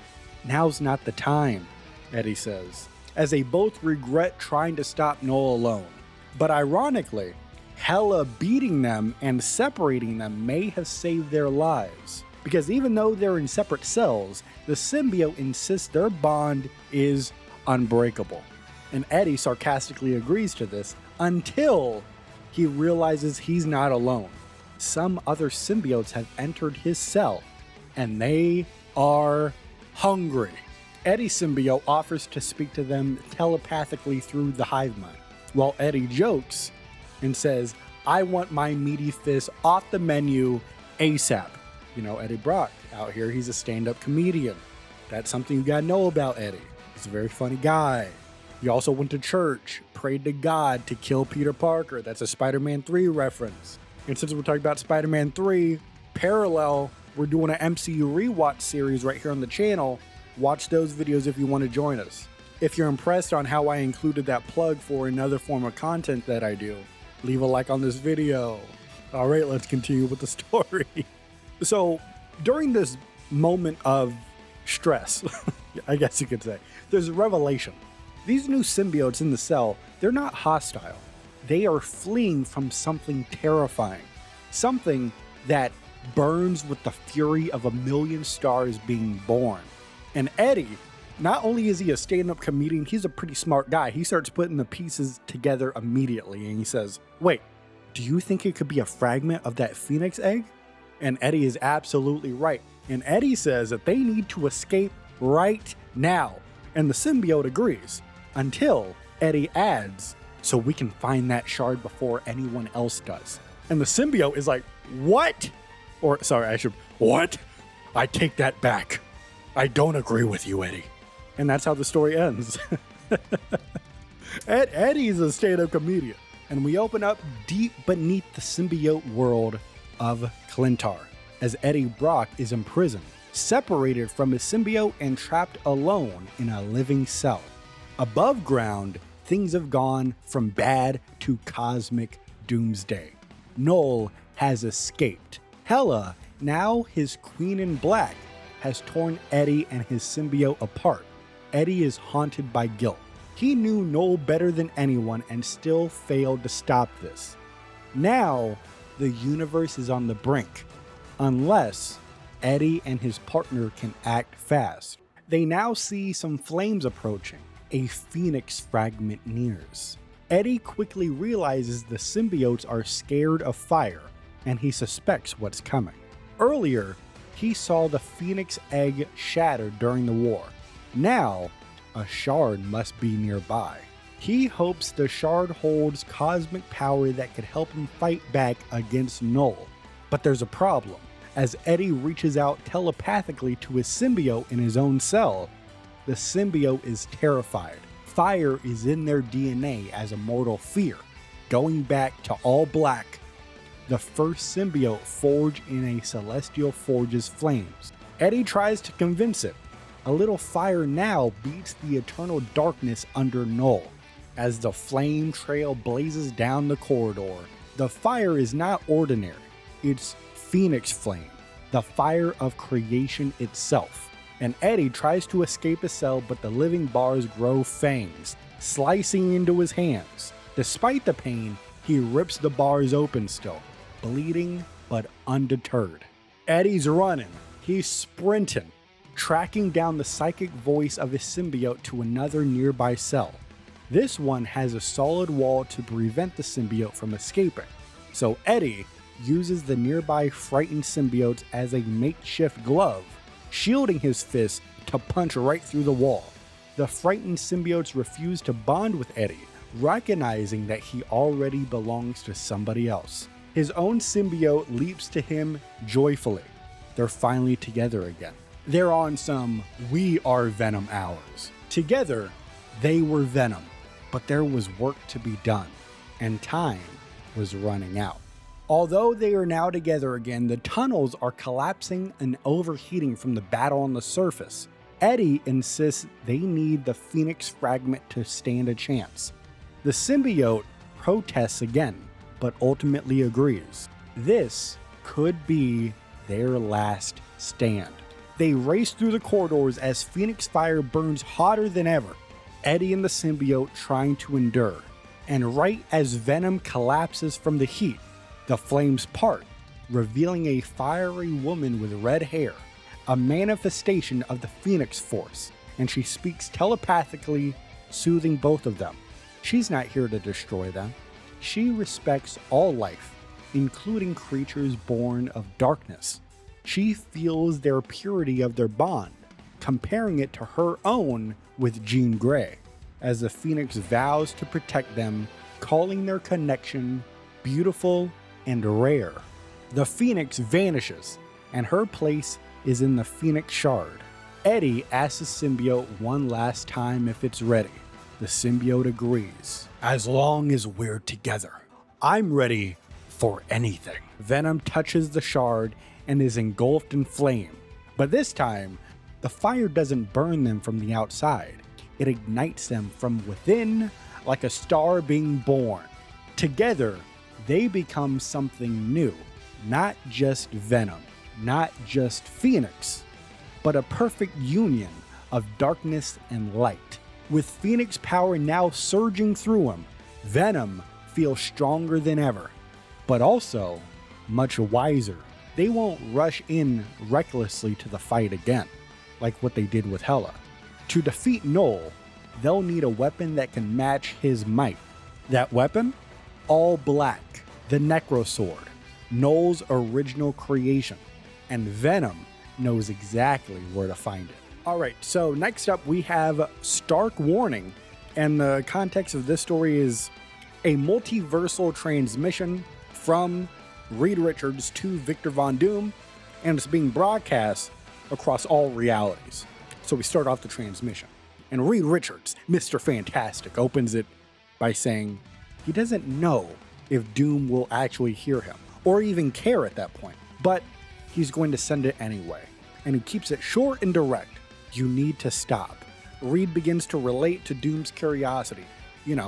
[SPEAKER 1] Now's not the time, Eddie says, as they both regret trying to stop Knull alone. But ironically, Hela beating them and separating them may have saved their lives. Because even though they're in separate cells, the symbiote insists their bond is unbreakable. And Eddie sarcastically agrees to this until he realizes he's not alone. Some other symbiotes have entered his cell, and they are hungry. Eddie's symbiote offers to speak to them telepathically through the hive mind, while Eddie jokes and says, I want my meaty fist off the menu ASAP. You know, Eddie Brock out here, he's a stand-up comedian. That's something you gotta know about Eddie. He's a very funny guy. He also went to church, prayed to God to kill Peter Parker. That's a Spider-Man 3 reference. And since we're talking about Spider-Man 3, parallel, we're doing an MCU rewatch series right here on the channel. Watch those videos if you want to join us. If you're impressed on how I included that plug for another form of content that I do, leave a like on this video. All right, let's continue with the story. So during this moment of stress, I guess you could say, there's a revelation. These new symbiotes in the cell, they're not hostile. They are fleeing from something terrifying. Something that burns with the fury of a million stars being born. And Eddie, not only is he a stand-up comedian, he's a pretty smart guy. He starts putting the pieces together immediately, and he says, wait, do you think it could be a fragment of that Phoenix Egg? And Eddie is absolutely right. And Eddie says that they need to escape right now. And the symbiote agrees, until Eddie adds, so we can find that shard before anyone else does. And the symbiote is like, what? What? I take that back. I don't agree with you, Eddie. And that's how the story ends. Eddie's a stand-up comedian. And we open up deep beneath the symbiote world of Klyntar, as Eddie Brock is imprisoned, separated from his symbiote and trapped alone in a living cell. Above ground, things have gone from bad to cosmic doomsday. Knull has escaped. Hela, now his Queen in Black, has torn Eddie and his symbiote apart. Eddie is haunted by guilt. He knew Knull better than anyone and still failed to stop this. Now, the universe is on the brink, unless Eddie and his partner can act fast. They now see some flames approaching. A phoenix fragment nears. Eddie quickly realizes the symbiotes are scared of fire, and he suspects what's coming. Earlier, he saw the phoenix egg shattered during the war. Now, a shard must be nearby. He hopes the shard holds cosmic power that could help him fight back against Knull. But there's a problem. As Eddie reaches out telepathically to his symbiote in his own cell, the symbiote is terrified. Fire is in their DNA as a mortal fear, going back to all black, the first symbiote forged in a celestial forge's flames. Eddie tries to convince it. A little fire now beats the eternal darkness under Knull. As the flame trail blazes down the corridor, the fire is not ordinary. It's Phoenix Flame, the fire of creation itself. And Eddie tries to escape his cell, but the living bars grow fangs, slicing into his hands. Despite the pain, he rips the bars open still, bleeding but undeterred. Eddie's running. He's sprinting, tracking down the psychic voice of his symbiote to another nearby cell. This one has a solid wall to prevent the symbiote from escaping. So Eddie uses the nearby frightened symbiotes as a makeshift glove, shielding his fist to punch right through the wall. The frightened symbiotes refuse to bond with Eddie, recognizing that he already belongs to somebody else. His own symbiote leaps to him joyfully. They're finally together again. They're on some "we are Venom" hours. Together, they were Venom, but there was work to be done, and time was running out. Although they are now together again, the tunnels are collapsing and overheating from the battle on the surface. Eddie insists they need the Phoenix fragment to stand a chance. The symbiote protests again, but ultimately agrees. This could be their last stand. They race through the corridors as Phoenix fire burns hotter than ever. Eddie and the symbiote trying to endure. And right as Venom collapses from the heat, the flames part, revealing a fiery woman with red hair, a manifestation of the Phoenix Force, and she speaks telepathically, soothing both of them. She's not here to destroy them. She respects all life, including creatures born of darkness. She feels their purity of their bond, comparing it to her own with Jean Grey, as the Phoenix vows to protect them, calling their connection beautiful and rare. The Phoenix vanishes, and her place is in the Phoenix Shard. Eddie asks the symbiote one last time if it's ready. The symbiote agrees. As long as we're together, I'm ready for anything. Venom touches the shard and is engulfed in flame. But this time, the fire doesn't burn them from the outside. It ignites them from within like a star being born. Together, they become something new. Not just Venom, not just Phoenix, but a perfect union of darkness and light. With Phoenix power now surging through him, Venom feels stronger than ever, but also much wiser. They won't rush in recklessly to the fight again, like what they did with Hela. To defeat Knull, they'll need a weapon that can match his might. That weapon? All black, the Necro Sword, Knull's original creation, and Venom knows exactly where to find it. Alright, so next up we have Stark Warning, and the context of this story is a multiversal transmission from Reed Richards to Victor Von Doom, and it's being broadcast across all realities. So we start off the transmission, and Reed Richards, Mr. Fantastic, opens it by saying he doesn't know if Doom will actually hear him, or even care at that point, but he's going to send it anyway, and he keeps it short and direct. You need to stop. Reed begins to relate to Doom's curiosity,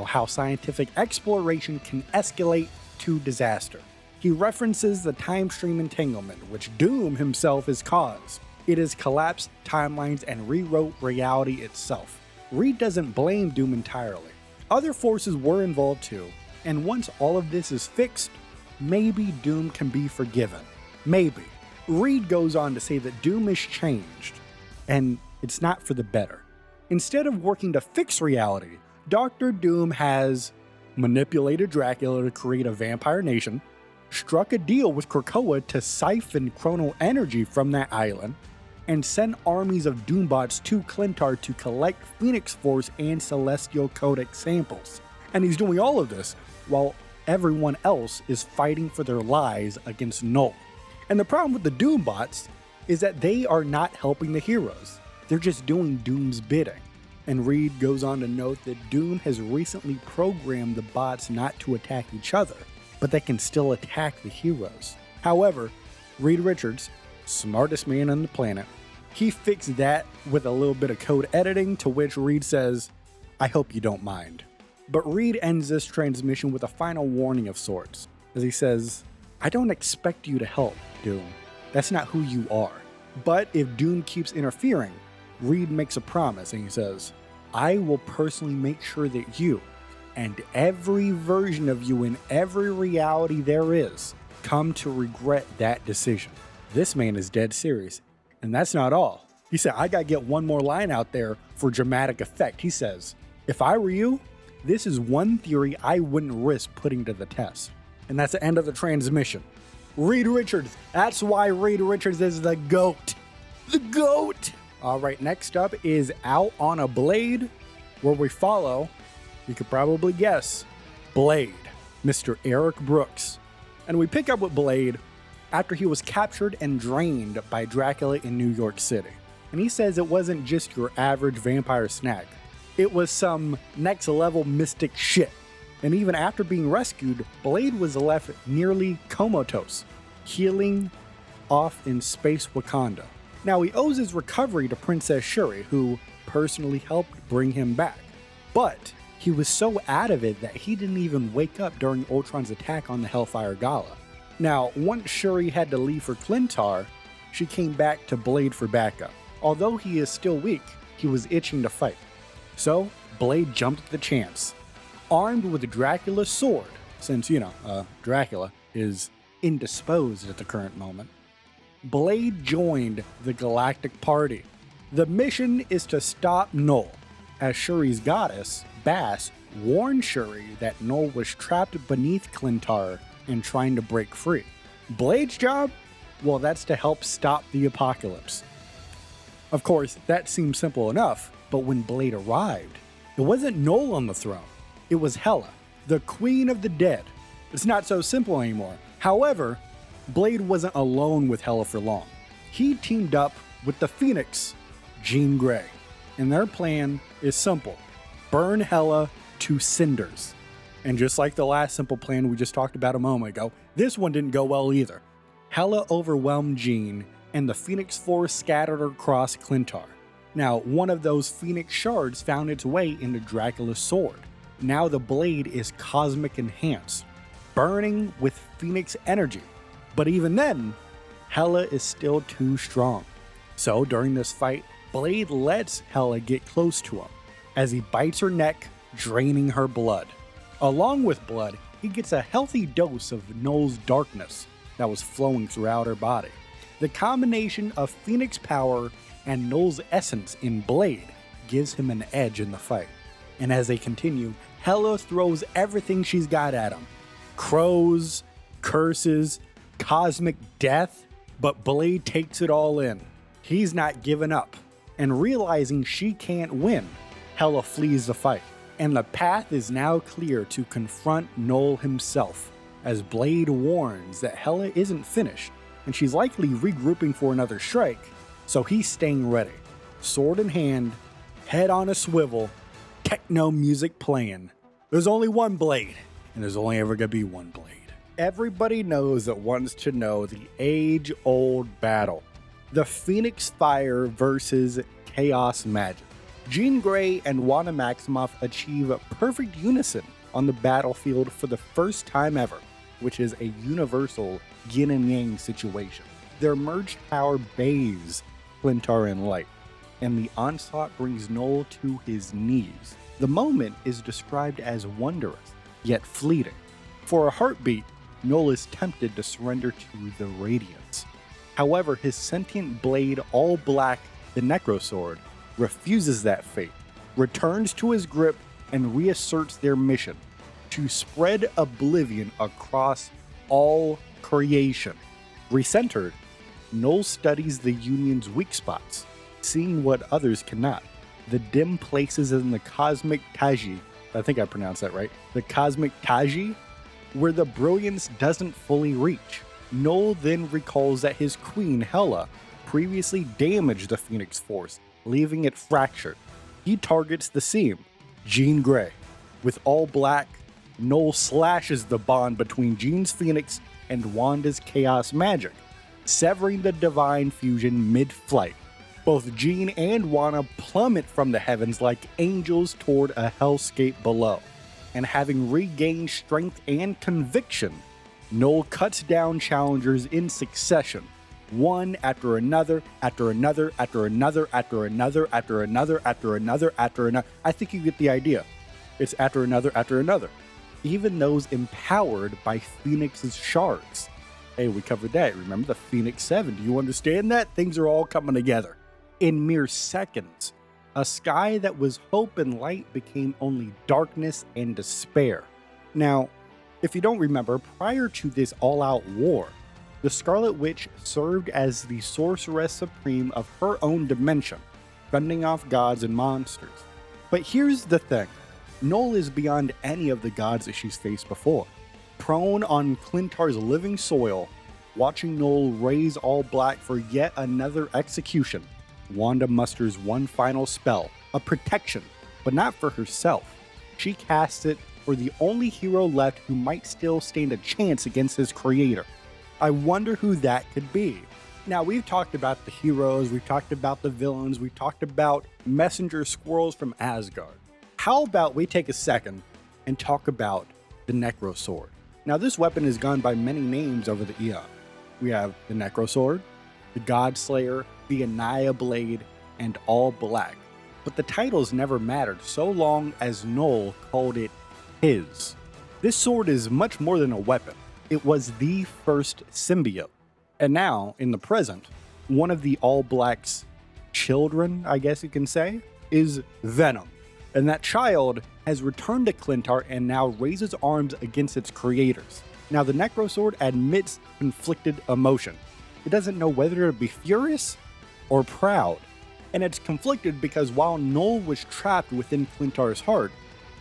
[SPEAKER 1] how scientific exploration can escalate to disaster. He references the time stream entanglement, which Doom himself has caused. It has collapsed timelines and rewrote reality itself. Reed doesn't blame Doom entirely. Other forces were involved too, and once all of this is fixed, maybe Doom can be forgiven. Maybe. Reed goes on to say that Doom is changed, and it's not for the better. Instead of working to fix reality, Dr. Doom has manipulated Dracula to create a vampire nation, struck a deal with Krakoa to siphon chronal energy from that island, and sent armies of Doombots to Klyntar to collect Phoenix Force and Celestial Codex samples. And he's doing all of this while everyone else is fighting for their lives against Knull. And the problem with the Doombots is that they are not helping the heroes. They're just doing Doom's bidding. And Reed goes on to note that Doom has recently programmed the bots not to attack each other, but they can still attack the heroes. However, Reed Richards, smartest man on the planet, he fixed that with a little bit of code editing, to which Reed says, "I hope you don't mind." But Reed ends this transmission with a final warning of sorts, as he says, "I don't expect you to help, Doom. That's not who you are. But if Doom keeps interfering," Reed makes a promise and he says, "I will personally make sure that you, and every version of you in every reality there is, come to regret that decision." This man is dead serious. And that's not all. He said, "I gotta get one more line out there for dramatic effect." He says, "If I were you, this is one theory I wouldn't risk putting to the test." And that's the end of the transmission. Reed Richards. That's why Reed Richards is the GOAT. The GOAT! All right, next up is Out on a Blade, where we follow, you could probably guess, Blade, Mr. Eric Brooks. And we pick up with Blade after he was captured and drained by Dracula in New York City. And he says it wasn't just your average vampire snack. It was some next level mystic shit. And even after being rescued, Blade was left nearly comatose, healing off in space Wakanda. Now he owes his recovery to Princess Shuri, who personally helped bring him back. But he was so out of it that he didn't even wake up during Ultron's attack on the Hellfire Gala. Now, once Shuri had to leave for Klyntar, she came back to Blade for backup. Although he is still weak, he was itching to fight. So, Blade jumped at the chance. Armed with Dracula's sword, since, Dracula is indisposed at the current moment, Blade joined the Galactic Party. The mission is to stop Knull, as Shuri's goddess, Bass, warned Shuri that Knull was trapped beneath Klyntar and trying to break free. Blade's job? Well, that's to help stop the apocalypse. Of course, that seemed simple enough, but when Blade arrived, it wasn't Knull on the throne. It was Hela, the Queen of the Dead. It's not so simple anymore. However, Blade wasn't alone with Hela for long. He teamed up with the Phoenix, Jean Grey, and their plan is simple: burn Hela to cinders. And just like the last simple plan we just talked about a moment ago, this one didn't go well either. Hela overwhelmed Jean, and the Phoenix Force scattered across Klyntar. Now, one of those Phoenix shards found its way into Dracula's sword. Now the blade is cosmic enhanced, burning with Phoenix energy. But even then, Hela is still too strong. So during this fight, Blade lets Hela get close to him as he bites her neck, draining her blood. Along with blood, he gets a healthy dose of Knull's darkness that was flowing throughout her body. The combination of Phoenix power and Knull's essence in Blade gives him an edge in the fight. And as they continue, Hela throws everything she's got at him. Crows, curses, cosmic death, but Blade takes it all in. He's not giving up. And realizing she can't win, Hela flees the fight. And the path is now clear to confront Knull himself, as Blade warns that Hela isn't finished, and she's likely regrouping for another strike, so he's staying ready. Sword in hand, head on a swivel, techno music playing. There's only one Blade, and there's only ever gonna be one Blade. Everybody knows that wants to know the age-old battle. The Phoenix Fire versus Chaos Magic. Jean Grey and Wanda Maximoff achieve perfect unison on the battlefield for the first time ever, which is a universal yin and yang situation. Their merged power bathes Klyntar in light. and the onslaught brings Knull to his knees. The moment is described as wondrous, yet fleeting. For a heartbeat, Knull is tempted to surrender to the Radiance. However, his sentient blade, all black, the Necrosword, refuses that fate, returns to his grip, and reasserts their mission to spread oblivion across all creation. Recentered, Knull studies the Union's weak spots, seeing what others cannot. The dim places in the cosmic Taji, I think I pronounced that right, the cosmic Taji, where the brilliance doesn't fully reach. Knull then recalls that his queen, Hela, previously damaged the Phoenix Force, leaving it fractured. He targets the seam, Jean Grey. With all black, Knull slashes the bond between Jean's Phoenix and Wanda's Chaos Magic, severing the divine fusion mid-flight. Both Jean and Wanda plummet from the heavens like angels toward a hellscape below. And having regained strength and conviction, Knull cuts down challengers in succession, one after another, after another, after another, after another, after another, after another, after another. I think you get the idea. It's after another, after another. Even those empowered by Phoenix's shards. Hey, we covered that. Remember the Phoenix 7? Do you understand that? Things are all coming together. In mere seconds, a sky that was hope and light became only darkness and despair. Now, if you don't remember, prior to this all-out war, the Scarlet Witch served as the sorceress supreme of her own dimension, fending off gods and monsters. But here's the thing. Knull is beyond any of the gods that she's faced before. Prone on Klyntar's living soil, watching Knull raise all black for yet another execution, Wanda musters one final spell, a protection, but not for herself. She casts it for the only hero left who might still stand a chance against his creator. I wonder who that could be. Now, we've talked about the heroes, we've talked about the villains, we've talked about messenger squirrels from Asgard. How about we take a second and talk about the Necrosword? Now, this weapon has gone by many names over the eon. We have the Necrosword, the Godslayer, the Annihilablade, and All Black. But the titles never mattered so long as Knull called it his. This sword is much more than a weapon. It was the first symbiote. And now, in the present, one of the All Black's children, I guess you can say, is Venom. And that child has returned to Klyntar and now raises arms against its creators. Now, the Necrosword admits conflicted emotion. It doesn't know whether to be furious or proud. And it's conflicted because while Knull was trapped within Klyntar's heart,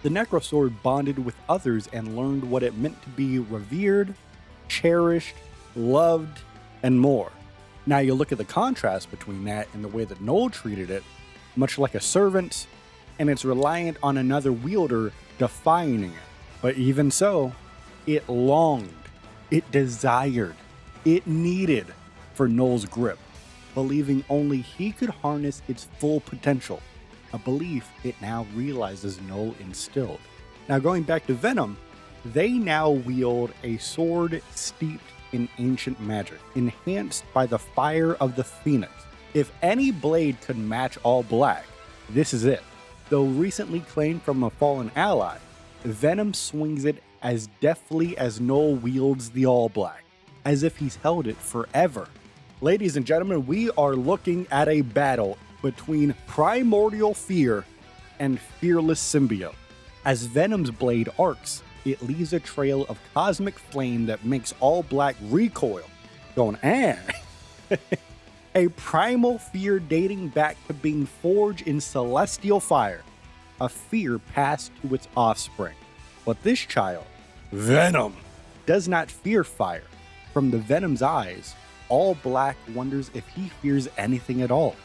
[SPEAKER 1] the Necrosword bonded with others and learned what it meant to be revered, cherished, loved, and more. Now you look at the contrast between that and the way that Knull treated it, much like a servant, and it's reliant on another wielder defining it. But even so, it longed, it desired, it needed for Knull's grip, believing only he could harness its full potential, a belief it now realizes Knull instilled. Now going back to Venom, they now wield a sword steeped in ancient magic, enhanced by the fire of the Phoenix. If any blade could match All Black, this is it. Though recently claimed from a fallen ally, Venom swings it as deftly as Knull wields the All Black, as if he's held it forever. Ladies and gentlemen, we are looking at a battle between primordial fear and fearless symbiote. As Venom's blade arcs, it leaves a trail of cosmic flame that makes All Black recoil, going, a primal fear dating back to being forged in celestial fire, a fear passed to its offspring. But this child, Venom, does not fear fire. From the Venom's eyes, All Black wonders if he fears anything at all.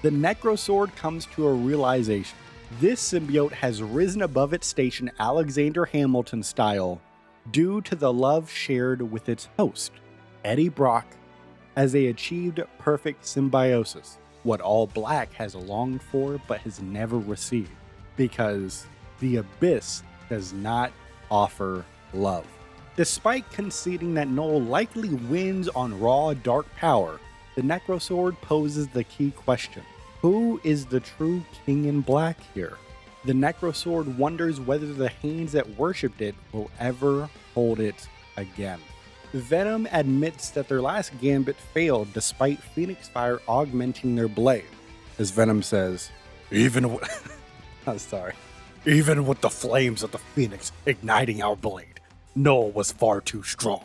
[SPEAKER 1] The Necrosword comes to a realization. This symbiote has risen above its station Alexander Hamilton style due to the love shared with its host, Eddie Brock, as they achieved perfect symbiosis, what All Black has longed for but has never received, because the Abyss does not offer love. Despite conceding that Knull likely wins on raw dark power, the Necrosword poses the key question. Who is the true King in Black here? The Necrosword wonders whether the hands that worshipped it will ever hold it again. Venom admits that their last gambit failed despite Phoenix Fire augmenting their blade. As Venom says, even with the flames of the Phoenix igniting our blade, Knull was far too strong.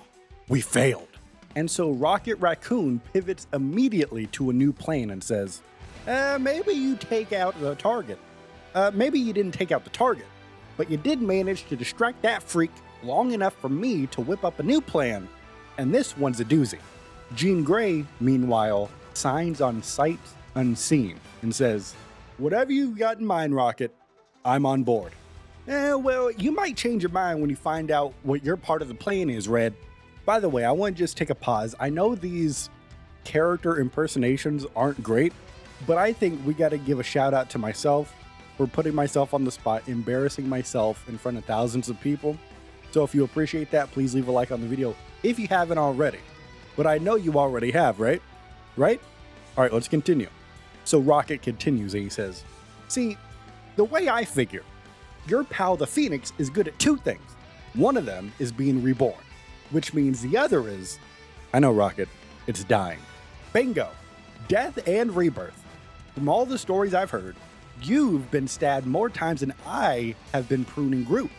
[SPEAKER 1] We failed. And so Rocket Raccoon pivots immediately to a new plan and says, maybe you take out the target. Maybe you didn't take out the target, but you did manage to distract that freak long enough for me to whip up a new plan. And this one's a doozy. Jean Grey, meanwhile, signs on sight unseen and says, whatever you've got in mind, Rocket, I'm on board. Well, you might change your mind when you find out what your part of the plan is, Red. By the way, I want to just take a pause. I know these character impersonations aren't great, but I think we got to give a shout out to myself for putting myself on the spot, embarrassing myself in front of thousands of people. So if you appreciate that, please leave a like on the video if you haven't already. But I know you already have, right? Right? All right, let's continue. So Rocket continues and he says, see, the way I figure, your pal the Phoenix is good at two things. One of them is being reborn, which means the other is, I know Rocket, it's dying. Bingo. Death and rebirth. From all the stories I've heard, you've been stabbed more times than I have been pruning Groot.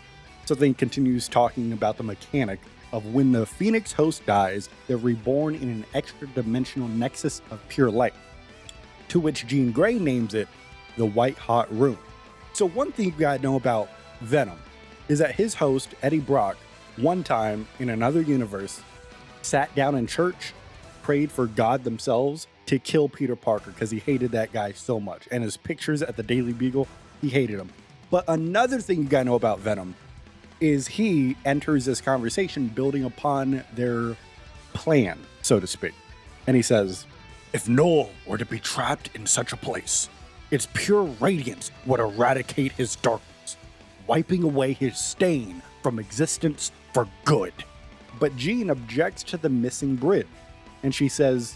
[SPEAKER 1] So then he continues talking about the mechanic of when the Phoenix host dies, they're reborn in an extra dimensional nexus of pure light, to which Jean Grey names it the White Hot Room. So one thing you gotta know about Venom is that his host, Eddie Brock, one time in another universe, sat down in church, prayed for God themselves to kill Peter Parker because he hated that guy so much. And his pictures at the Daily Beagle, he hated him. But another thing you gotta know about Venom is he enters this conversation building upon their plan, so to speak. And he says, if Knull were to be trapped in such a place, its pure radiance would eradicate his darkness, wiping away his stain from existence for good. But Jean objects to the missing bridge, and she says,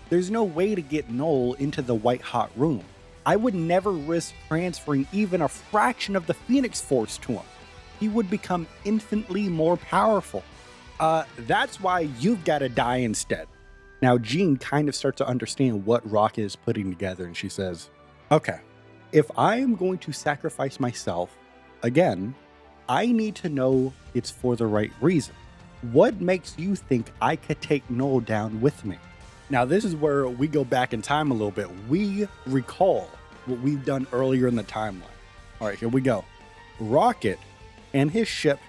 [SPEAKER 1] there's no way to get Knull into the White Hot Room. I would never risk transferring even a fraction of the Phoenix Force to him. He would become infinitely more powerful. That's why you've got to die instead. Now, Jean kind of starts to understand what Rocket is putting together, and she says, okay, if I am going to sacrifice myself, again, I need to know it's for the right reason. What makes you think I could take Knull down with me? Now, this is where we go back in time a little bit. We recall what we've done earlier in the timeline. All right, here we go. Rocket and his ship,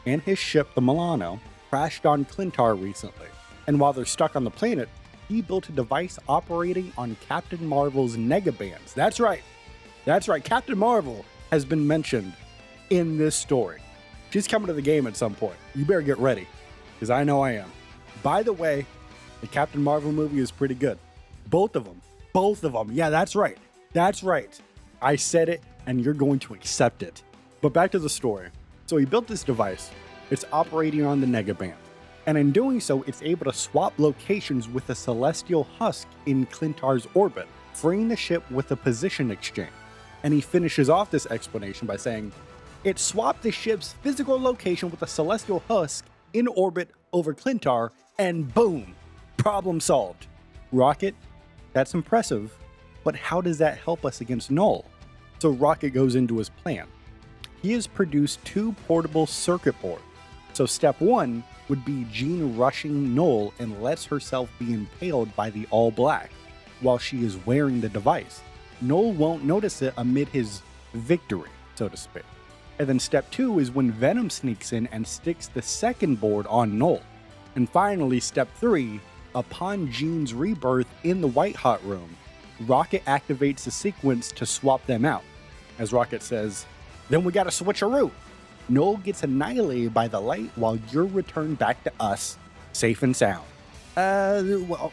[SPEAKER 1] the Milano, crashed on Klyntar recently. And while they're stuck on the planet, he built a device operating on Captain Marvel's negabands. That's right. Captain Marvel has been mentioned in this story. She's coming to the game at some point. You better get ready, because I know I am. By the way, the Captain Marvel movie is pretty good. Both of them. Yeah, that's right. I said it, and you're going to accept it. But back to the story. So he built this device. It's operating on the negaband. And in doing so, it's able to swap locations with a celestial husk in Klyntar's orbit, freeing the ship with a position exchange. And he finishes off this explanation by saying, it swapped the ship's physical location with a celestial husk in orbit over Klyntar, and boom, problem solved. Rocket, that's impressive, but how does that help us against Knull? So Rocket goes into his plan. He has produced 2 portable circuit boards. So step 1 would be Jean rushing Knull and lets herself be impaled by the All Black while she is wearing the device. Knull won't notice it amid his victory, so to speak. And then step 2 is when Venom sneaks in and sticks the second board on Knull. And finally, step 3, upon Jean's rebirth in the White Hot Room, Rocket activates the sequence to swap them out. As Rocket says, then we gotta switch a route. Knull gets annihilated by the light while you're returned back to us, safe and sound. Well,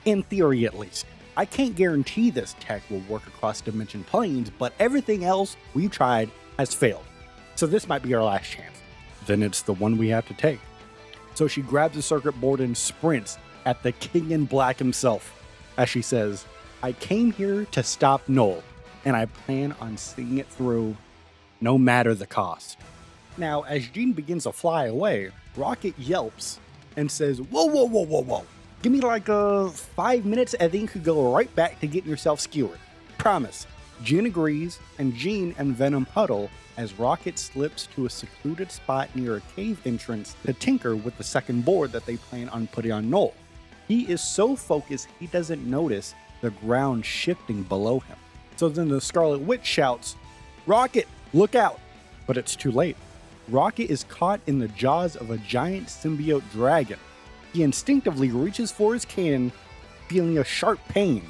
[SPEAKER 1] in theory at least. I can't guarantee this tech will work across dimension planes, but everything else we've tried has failed. So this might be our last chance. Then it's the one we have to take. So she grabs the circuit board and sprints at the King in Black himself, as she says, I came here to stop Knull, and I plan on seeing it through, no matter the cost. Now, as Jean begins to fly away, Rocket yelps and says, whoa, whoa, whoa, whoa, whoa. Give me like 5 minutes and then you could go right back to getting yourself skewered. Promise. Jean agrees, and Jean and Venom huddle as Rocket slips to a secluded spot near a cave entrance to tinker with the second board that they plan on putting on Knull. He is so focused he doesn't notice the ground shifting below him. So then the Scarlet Witch shouts, Rocket, look out! But it's too late. Rocket is caught in the jaws of a giant symbiote dragon. He instinctively reaches for his cannon, feeling a sharp pain,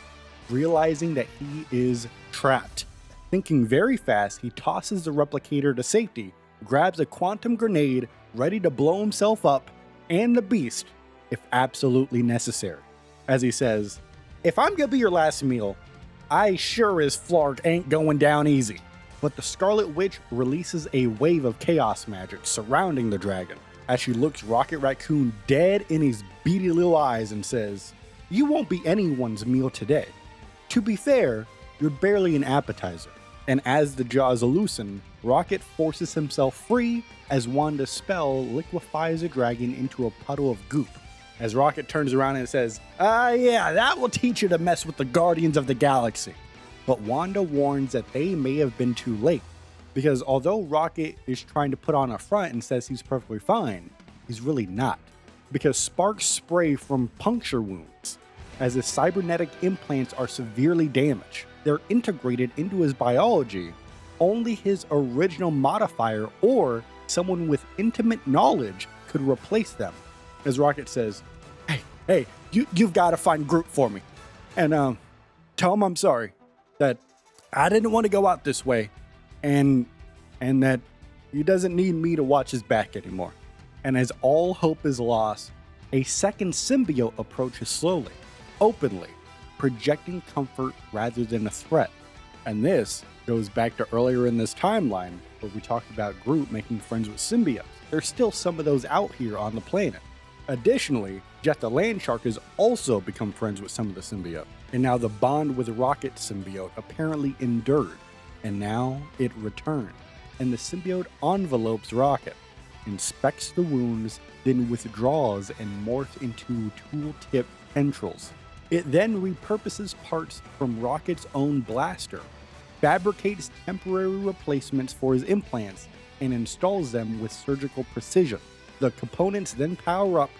[SPEAKER 1] realizing that he is trapped. Thinking very fast, he tosses the replicator to safety, grabs a quantum grenade, ready to blow himself up and the beast if absolutely necessary. As he says, if I'm gonna be your last meal, I sure as Flark ain't going down easy. But the Scarlet Witch releases a wave of chaos magic surrounding the dragon as she looks Rocket Raccoon dead in his beady little eyes and says, you won't be anyone's meal today. To be fair, you're barely an appetizer. And as the jaws loosen, Rocket forces himself free as Wanda's spell liquefies the dragon into a puddle of goop. As Rocket turns around and says, yeah, that will teach you to mess with the Guardians of the Galaxy. But Wanda warns that they may have been too late, because although Rocket is trying to put on a front and says he's perfectly fine, he's really not, because sparks spray from puncture wounds, as his cybernetic implants are severely damaged. They're integrated into his biology. Only his original modifier or someone with intimate knowledge could replace them. As Rocket says, hey, you've got to find Groot for me. And tell him I'm sorry, that I didn't want to go out this way, and that he doesn't need me to watch his back anymore. And as all hope is lost, a second symbiote approaches slowly, openly, projecting comfort rather than a threat. And this goes back to earlier in this timeline where we talked about Groot making friends with symbiotes. There's still some of those out here on the planet. Additionally, Jet the Land Shark has also become friends with some of the symbiote. And now the bond with Rocket symbiote apparently endured. And now it returned. And the symbiote envelopes Rocket, inspects the wounds, then withdraws and morphs into tool-tip tendrils. It then repurposes parts from Rocket's own blaster, fabricates temporary replacements for his implants, and installs them with surgical precision. The components then power up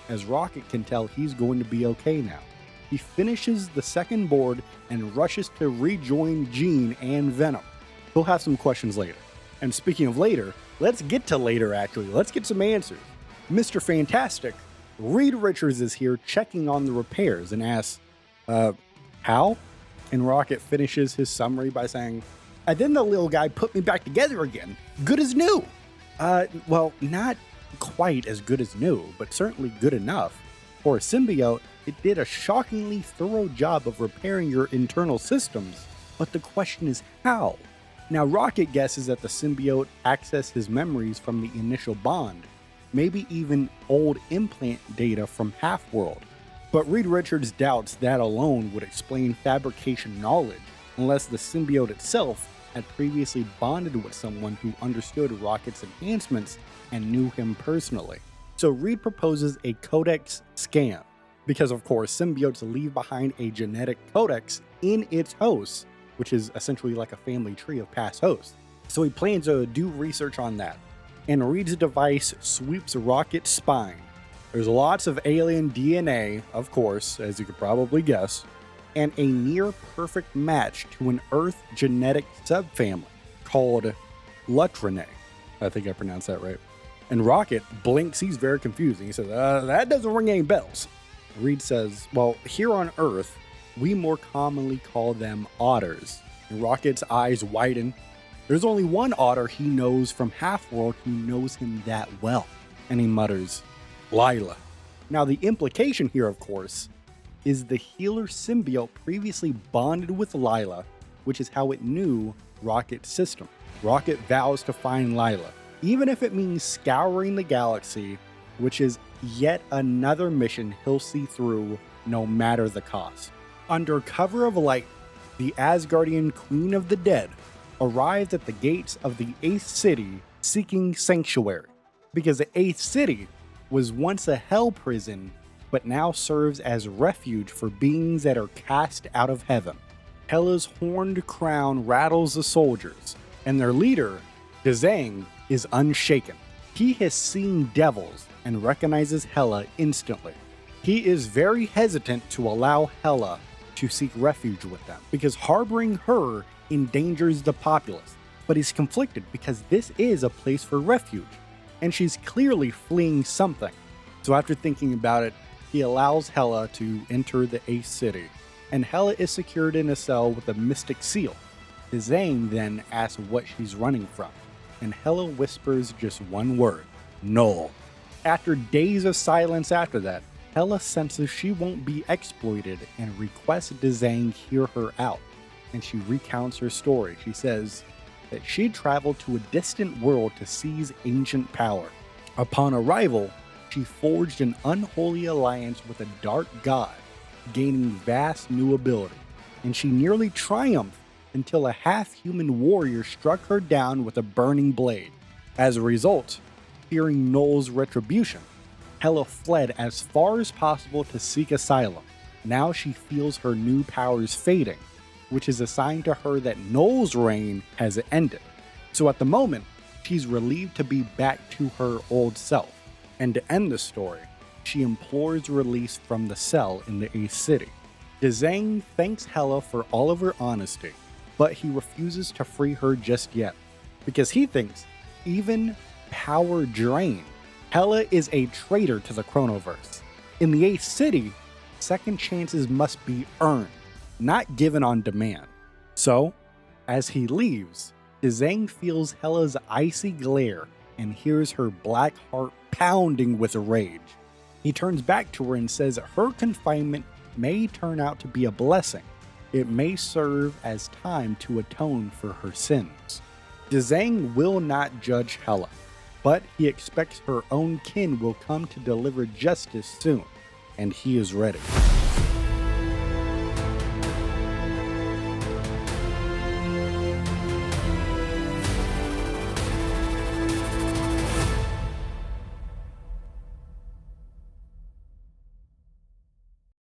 [SPEAKER 1] as Rocket can tell he's going to be okay now. He finishes the second board and rushes to rejoin Jean and Venom. He'll have some questions later. And speaking of later, let's get to later actually. Let's get some answers. Mr. Fantastic, Reed Richards is here checking on the repairs and asks, how? And Rocket finishes his summary by saying, and then the little guy put me back together again. Good as new. Well, not quite as good as new, but certainly good enough. For a symbiote, it did a shockingly thorough job of repairing your internal systems. But the question is how? Now, Rocket guesses that the symbiote accessed his memories from the initial bond, maybe even old implant data from Half-World. But Reed Richards doubts that alone would explain fabrication knowledge, unless the symbiote itself had previously bonded with someone who understood Rocket's enhancements and knew him personally. So Reed proposes a codex scan, because of course symbiotes leave behind a genetic codex in its host, which is essentially like a family tree of past hosts. So he plans to do research on that. And Reed's device sweeps Rocket's spine. There's lots of alien DNA, of course, as you could probably guess, and a near-perfect match to an Earth genetic subfamily called Lutrinae. I think I pronounced that right. And Rocket blinks, he's very confused. He says, that doesn't ring any bells. Reed says, well, here on Earth, we more commonly call them otters. And Rocket's eyes widen. There's only one otter he knows from Half-World who knows him that well. And he mutters, Lila. Now the implication here, of course, is the healer symbiote previously bonded with Lila, which is how it knew Rocket's system. Rocket vows to find Lila, even if it means scouring the galaxy, which is yet another mission he'll see through no matter the cost. Under cover of light, the Asgardian Queen of the Dead arrives at the gates of the 8th city seeking sanctuary, because the 8th city was once a hell prison but now serves as refuge for beings that are cast out of heaven. Hela's horned crown rattles the soldiers, and their leader, Endsong, is unshaken. He has seen devils and recognizes Hela instantly. He is very hesitant to allow Hela to seek refuge with them, because harboring her endangers the populace, but he's conflicted because this is a place for refuge, and she's clearly fleeing something. So after thinking about it, he allows Hela to enter the 8th city, and Hela is secured in a cell with a mystic seal. Endsong then asks what she's running from, and Hela whispers just one word: Knull. After days of silence after that, Hela senses she won't be exploited and requests Endsong hear her out, and she recounts her story. She says that she traveled to a distant world to seize ancient power. Upon arrival, she forged an unholy alliance with a dark god, gaining vast new ability, and she nearly triumphed until a half-human warrior struck her down with a burning blade. As a result, fearing Knull's retribution, Hela fled as far as possible to seek asylum. Now she feels her new powers fading, which is a sign to her that Knull's reign has ended. So at the moment, she's relieved to be back to her old self. And to end the story, she implores release from the cell in the 8th city. Endsong thanks Hela for all of her honesty, but he refuses to free her just yet, because he thinks, even power drained, Hela is a traitor to the Chronoverse. In the 8th city, second chances must be earned, not given on demand. So, as he leaves, Endsong feels Hela's icy glare and hears her black heart pounding with rage. He turns back to her and says that her confinement may turn out to be a blessing. It may serve as time to atone for her sins. Endsong will not judge Hela, but he expects her own kin will come to deliver justice soon, and he is ready.